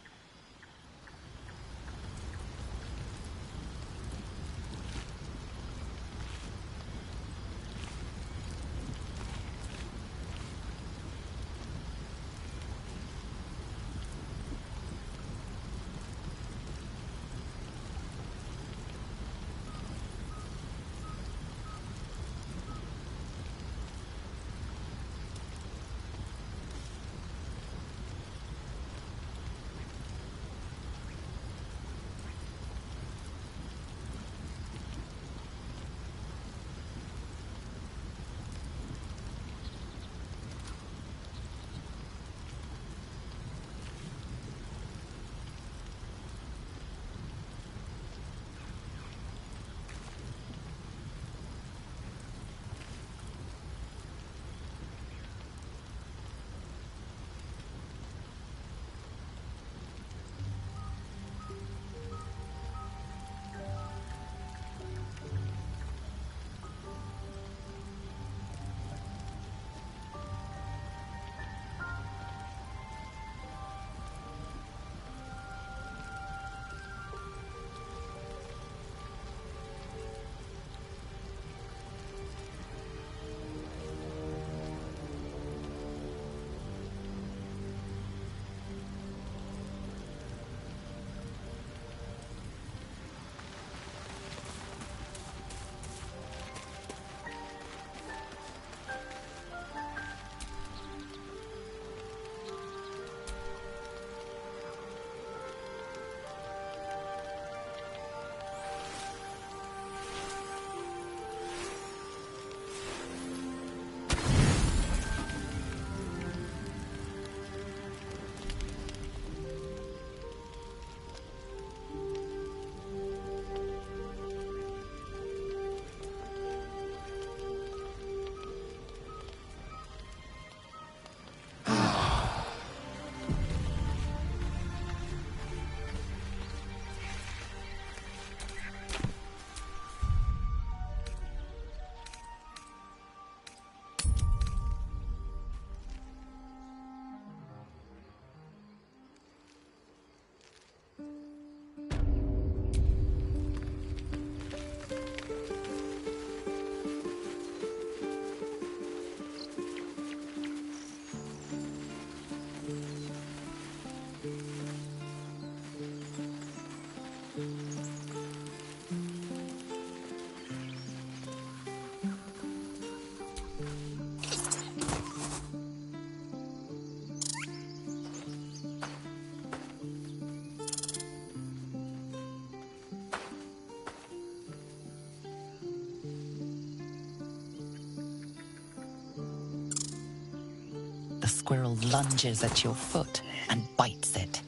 The squirrel lunges at your foot and bites it.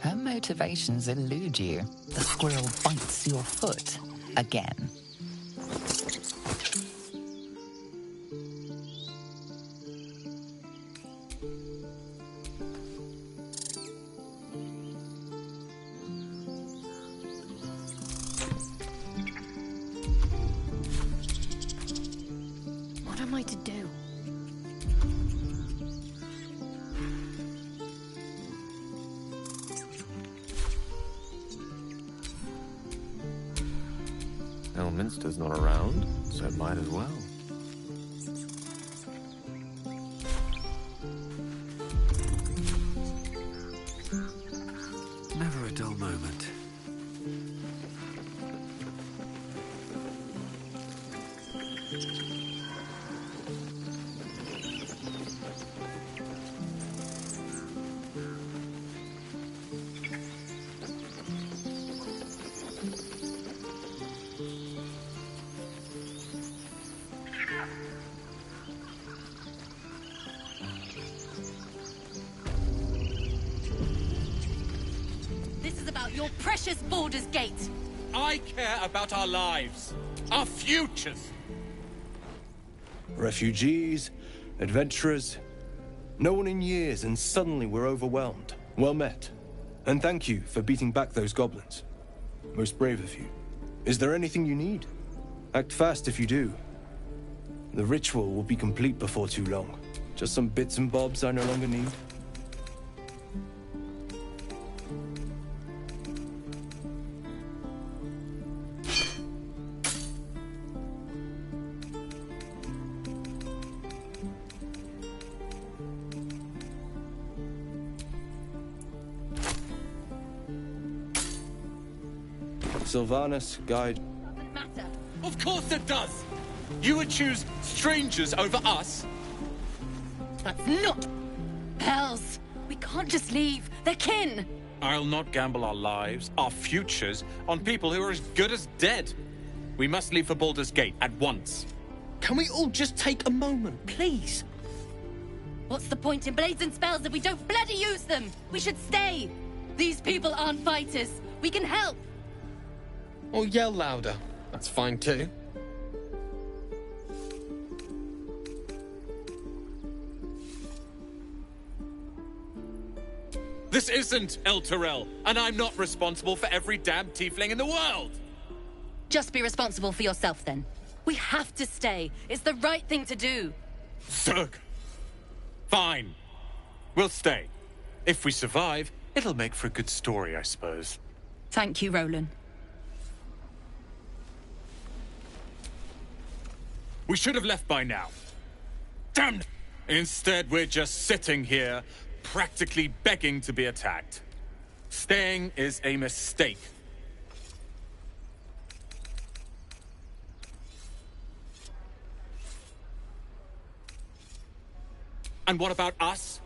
Her motivations elude you. The squirrel bites your foot again. Elminster's not around, so might as well. Never a dull moment. This is about your precious Baldur's Gate. I care about our lives, our futures. Refugees, adventurers, no one in years, and suddenly we're overwhelmed. Well met. And thank you for beating back those goblins. Most brave of you. Is there anything you need? Act fast if you do. The ritual will be complete before too long. Just some bits and bobs I no longer need. Sylvanus, guide. Of course it does! You would choose strangers over us? That's not... Pals, we can't just leave. They're kin. I'll not gamble our lives, our futures, on people who are as good as dead. We must leave for Baldur's Gate at once. Can we all just take a moment, please? What's the point in blades and spells if we don't bloody use them? We should stay. These people aren't fighters. We can help. Or yell louder. That's fine too. This isn't El Terrell, and I'm not responsible for every damn tiefling in the world! Just be responsible for yourself, then. We have to stay. It's the right thing to do. Zerg. Fine. We'll stay. If we survive, it'll make for a good story, I suppose. Thank you, Roland. We should have left by now. Damn! Instead, we're just sitting here, practically begging to be attacked. Staying is a mistake. And what about us?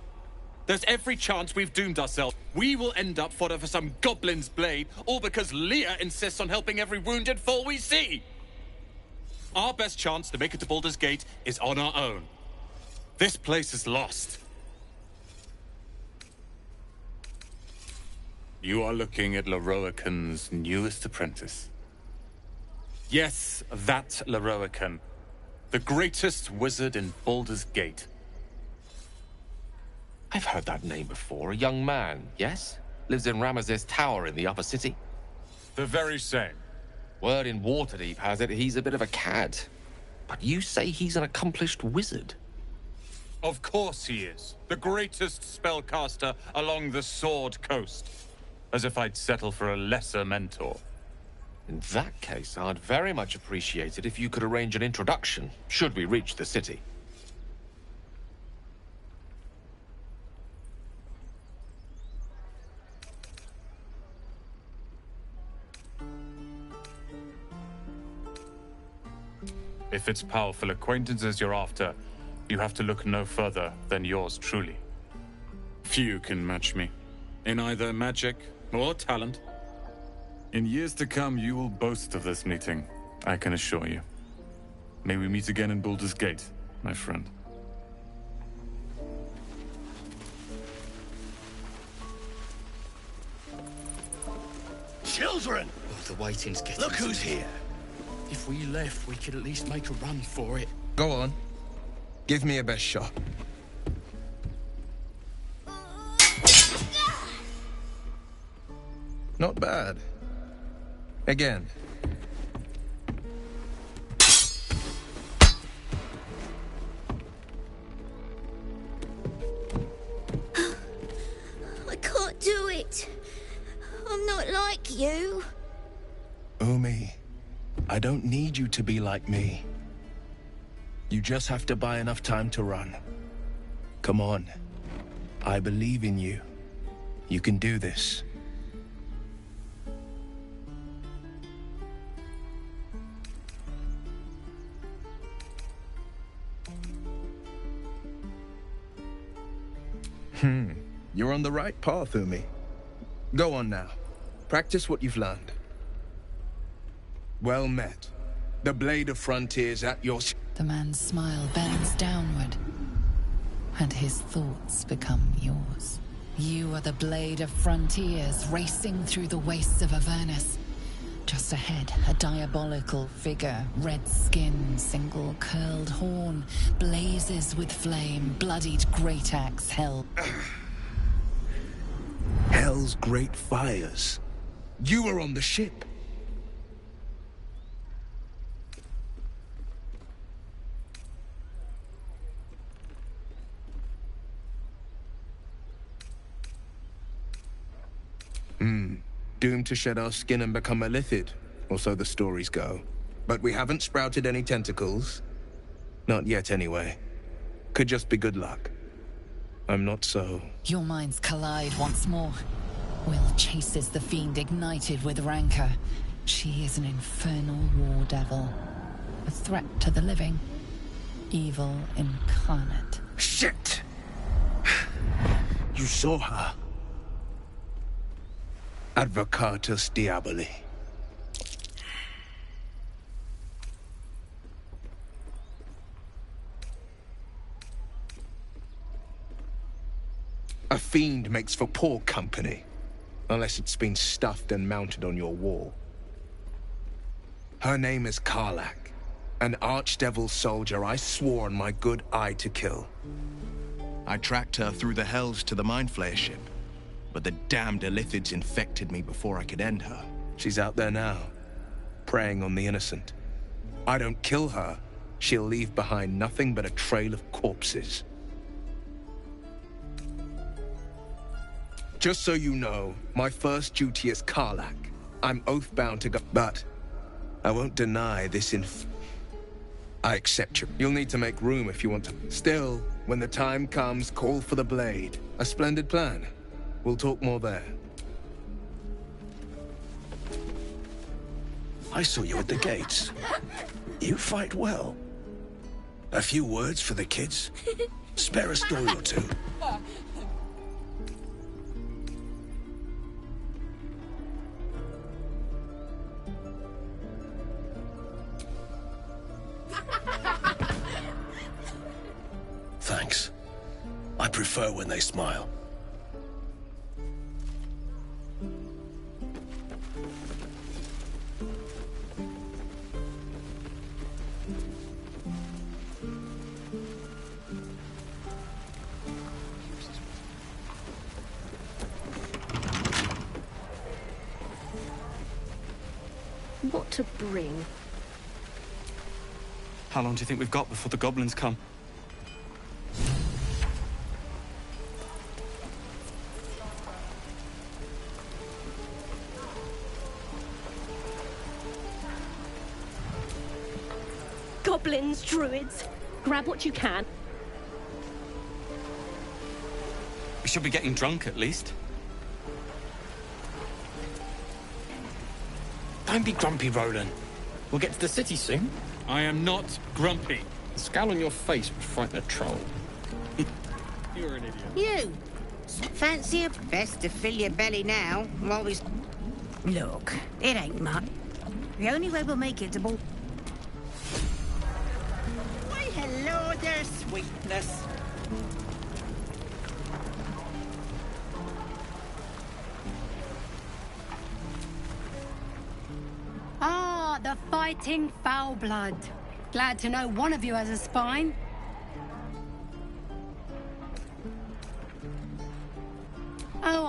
There's every chance we've doomed ourselves. We will end up fodder for some goblin's blade, all because Leah insists on helping every wounded foe we see. Our best chance to make it to Baldur's Gate is on our own. This place is lost. You are looking at Leroican's newest apprentice. Yes, that Leroican. The greatest wizard in Baldur's Gate. I've heard that name before. A young man, yes? Lives in Ramesses Tower in the upper city. The very same. Word in Waterdeep has it he's a bit of a cad. But you say he's an accomplished wizard. Of course he is. The greatest spellcaster along the Sword Coast. As if I'd settle for a lesser mentor. In that case, I'd very much appreciate it if you could arrange an introduction, should we reach the city. If it's powerful acquaintances you're after, you have to look no further than yours truly. Few can match me, in either magic or talent. In years to come, you will boast of this meeting, I can assure you. May we meet again in Baldur's Gate, my friend. Children! Oh, the waiting's getting... Look who's here! If we left, we could at least make a run for it. Go on. Give me a best shot. Not bad. Again. I can't do it. I'm not like you. Umi, I don't need you to be like me. You just have to buy enough time to run. Come on. I believe in you. You can do this. You're on the right path, Umi. Go on now. Practice what you've learned. Well met. The Blade of Frontiers at your... The man's smile bends downward, and his thoughts become yours. You are the Blade of Frontiers, racing through the wastes of Avernus. Just ahead, a diabolical figure, red skin, single curled horn, blazes with flame, bloodied great axe held. Hell's great fires. You were on the ship. Doomed to shed our skin and become a lithid, or so the stories go. But we haven't sprouted any tentacles. Not yet, anyway. Could just be good luck. I'm not so... Your minds collide once more. Will chases the fiend ignited with rancor. She is an infernal war devil. A threat to the living. Evil incarnate. Shit! You saw her. Advocatus Diaboli. A fiend makes for poor company, unless it's been stuffed and mounted on your wall. Her name is Karlach, an archdevil soldier I swore on my good eye to kill. I tracked her through the hells to the Mindflayer ship, but the damned Illithids infected me before I could end her. She's out there now, preying on the innocent. I don't kill her, she'll leave behind nothing but a trail of corpses. Just so you know, my first duty is Karlach. I'm oath-bound to go, but I won't deny this I accept you. You'll need to make room if you want to. Still, when the time comes, call for the blade. A splendid plan. We'll talk more there. I saw you at the gates. You fight well. A few words for the kids? Spare a story or two. Thanks. I prefer when they smile. What to bring? How long do you think we've got before the goblins come? Goblins, druids, grab what you can. We should be getting drunk at least. Don't be grumpy, Roland. We'll get to the city soon. I am not grumpy. The scowl on your face would frighten a troll. You're an idiot. You! Fancy a... Best to fill your belly now, while we... Look, it ain't much. The only way we'll make it to Baldur... Why, hello there, sweetness. Ah, the fighting foul blood. Glad to know one of you has a spine. Oh,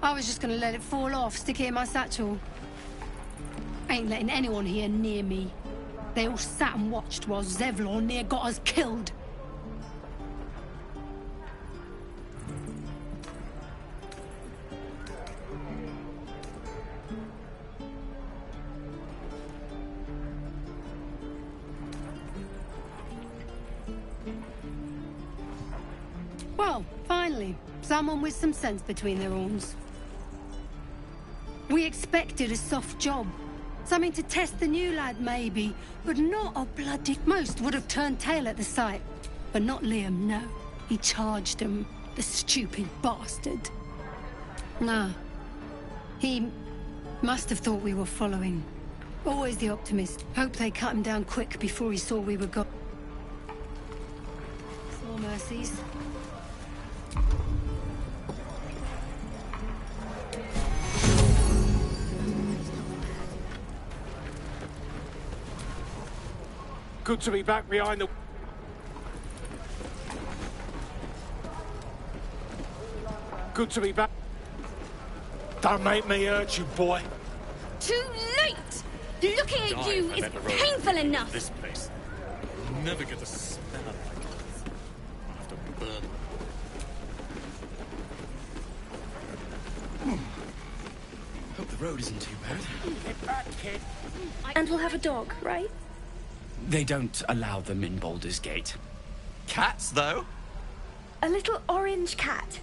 I was just gonna let it fall off, stick it in my satchel. Ain't letting anyone here near me. They all sat and watched while Zevlor near got us killed. Well, finally, someone with some sense between their horns. We expected a soft job. Something to test the new lad, maybe. But not a bloody... Most would have turned tail at the sight. But not Liam, no. He charged him, the stupid bastard. Nah. He must have thought we were following. Always the optimist. Hoped they cut him down quick before he saw we were gone. Small mercies. Good to be back behind the... Good to be back. Don't make me hurt you, boy. Too late! Looking at you is painful enough! This place. You'll never get the smell like it. I'll have to burn. Hope the road isn't too bad. Get back, kid. And we'll have a dog, right? They don't allow them in Baldur's Gate. Cats, though? A little orange cat.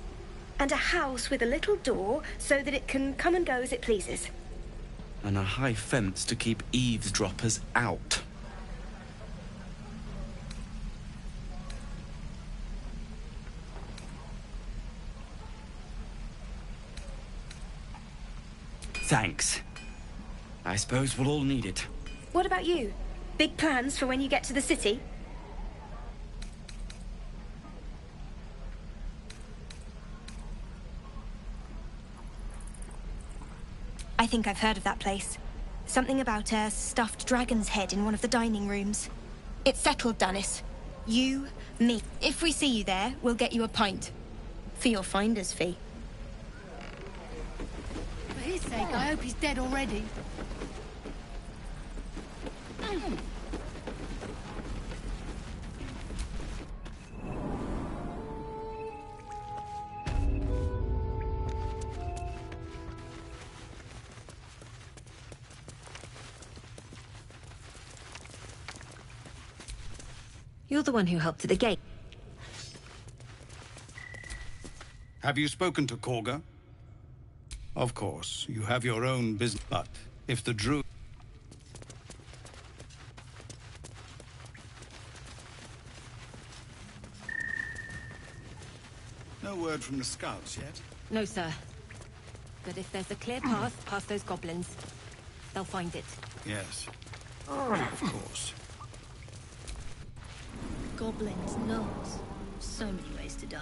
And a house with a little door so that it can come and go as it pleases. And a high fence to keep eavesdroppers out. Thanks. I suppose we'll all need it. What about you? Big plans for when you get to the city? I think I've heard of that place. Something about a stuffed dragon's head in one of the dining rooms. It's settled, Dennis. You, me. If we see you there, we'll get you a pint. For your finder's fee. For his sake, I hope he's dead already. You're the one who helped at the gate. Have you spoken to Korga? Of course, you have your own business, but if the druid... No word from the scouts yet? No, sir. But if there's a clear path past those goblins, they'll find it. Yes. Of course. Goblins, gnomes. So many ways to die.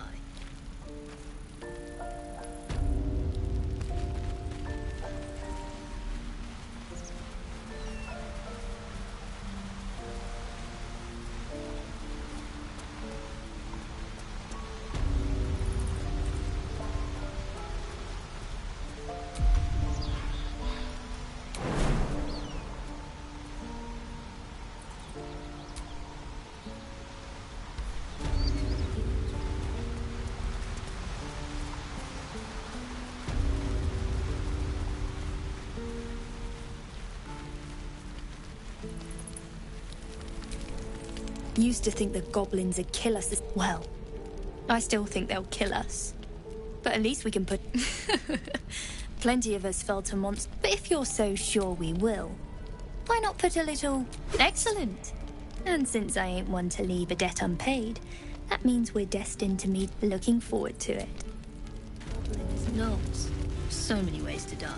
Used to think the goblins would kill us as well. I still think they'll kill us. But at least we can put... Plenty of us fell to monsters. But if you're so sure we will, why not put a little... Excellent! And since I ain't one to leave a debt unpaid, that means we're destined to meet. Looking forward to it. Goblins, gnomes. So many ways to die.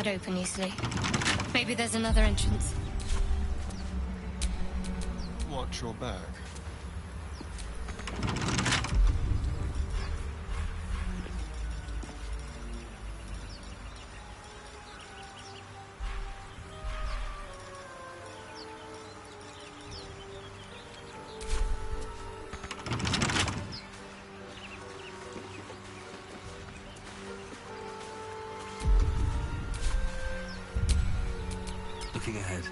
not open easily. Maybe there's another entrance. Watch your back. Looking ahead.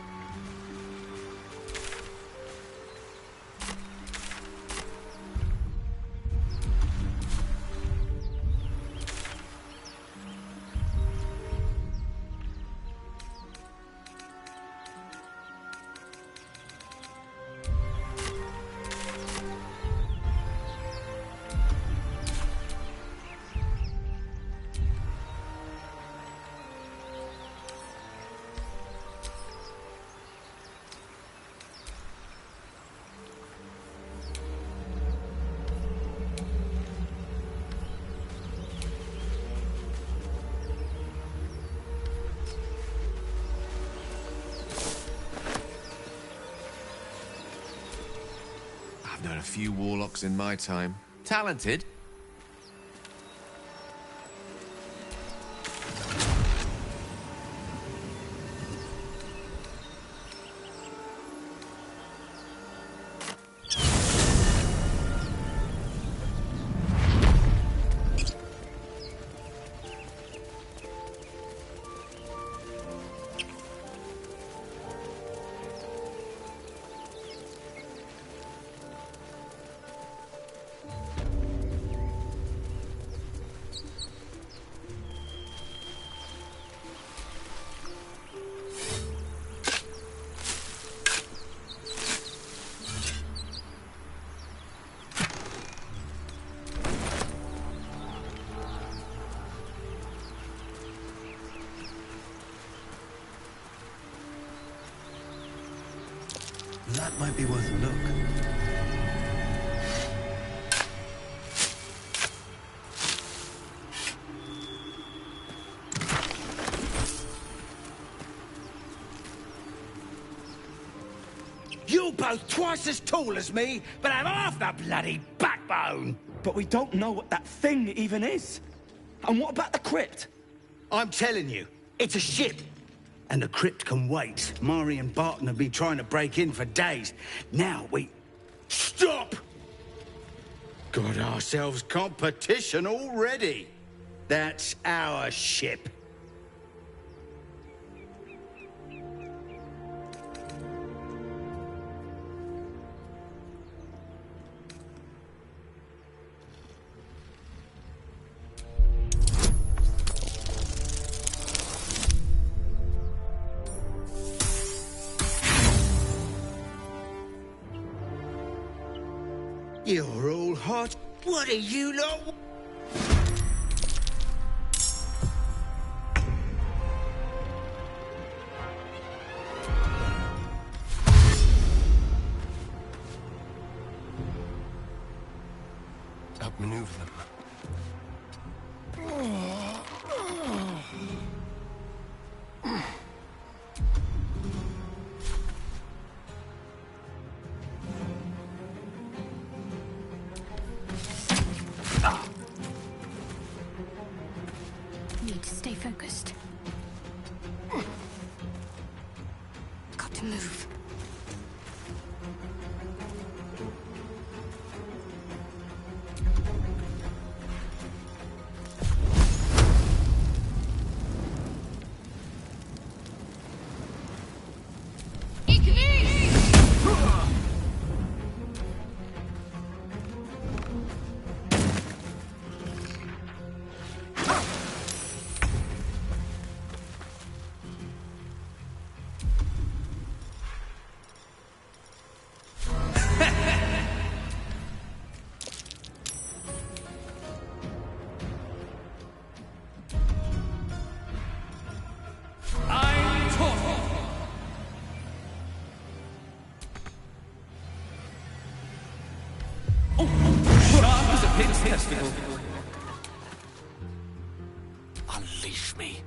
I've known a few warlocks in my time. Talented. That might be worth a look. You're both twice as tall as me, but have half the bloody backbone! But we don't know what that thing even is. And what about the crypt? I'm telling you, it's a ship. And the crypt can wait. Mari and Barton have been trying to break in for days. Now we... Stop! Got ourselves competition already. That's our ship. You're all hot. What are you lot? Outmaneuver them. Need to stay focused. Got to move. Festival. Unleash me.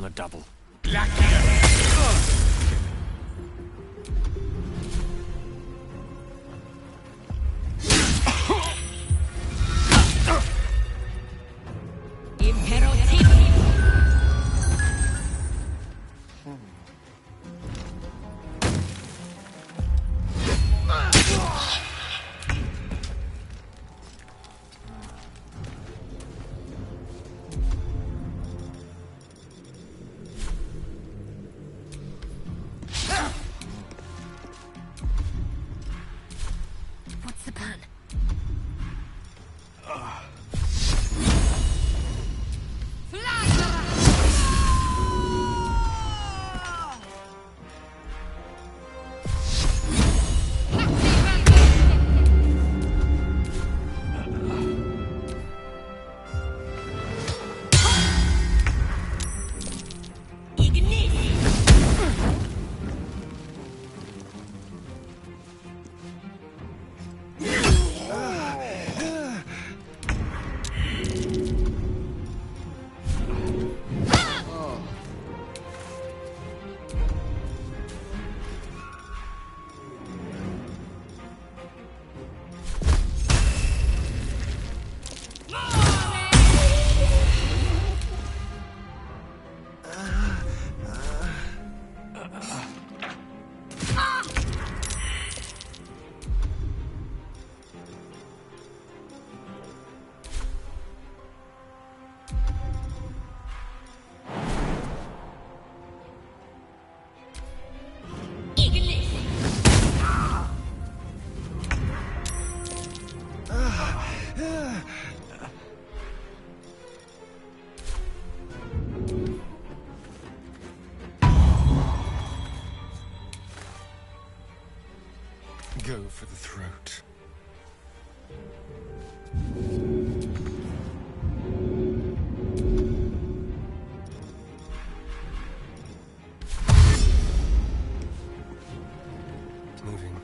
the double. What's the plan? Go for the throat. Moving.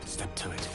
Step to it.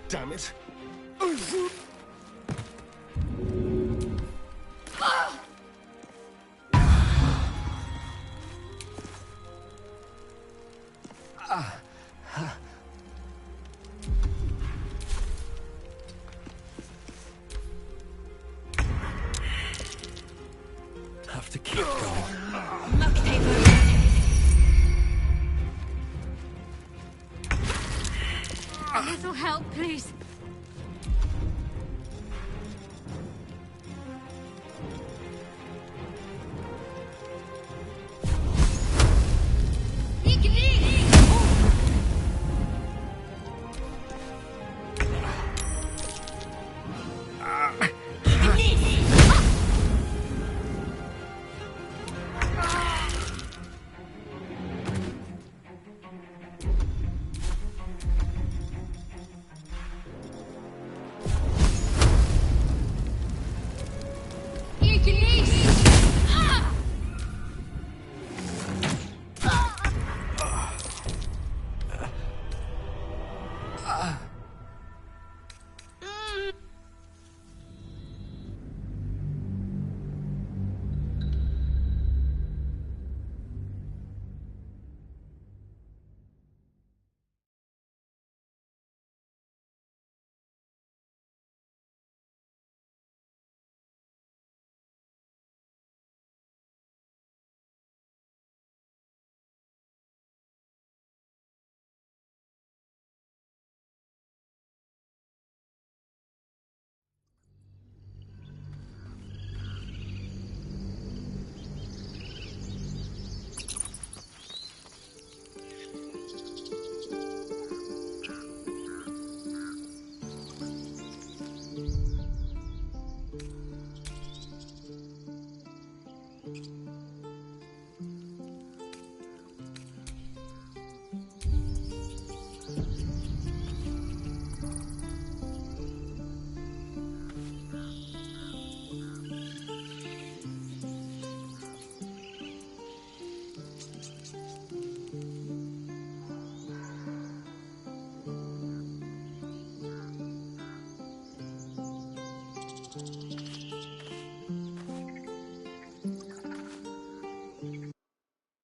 Damn it. Have to keep going. A little help, please.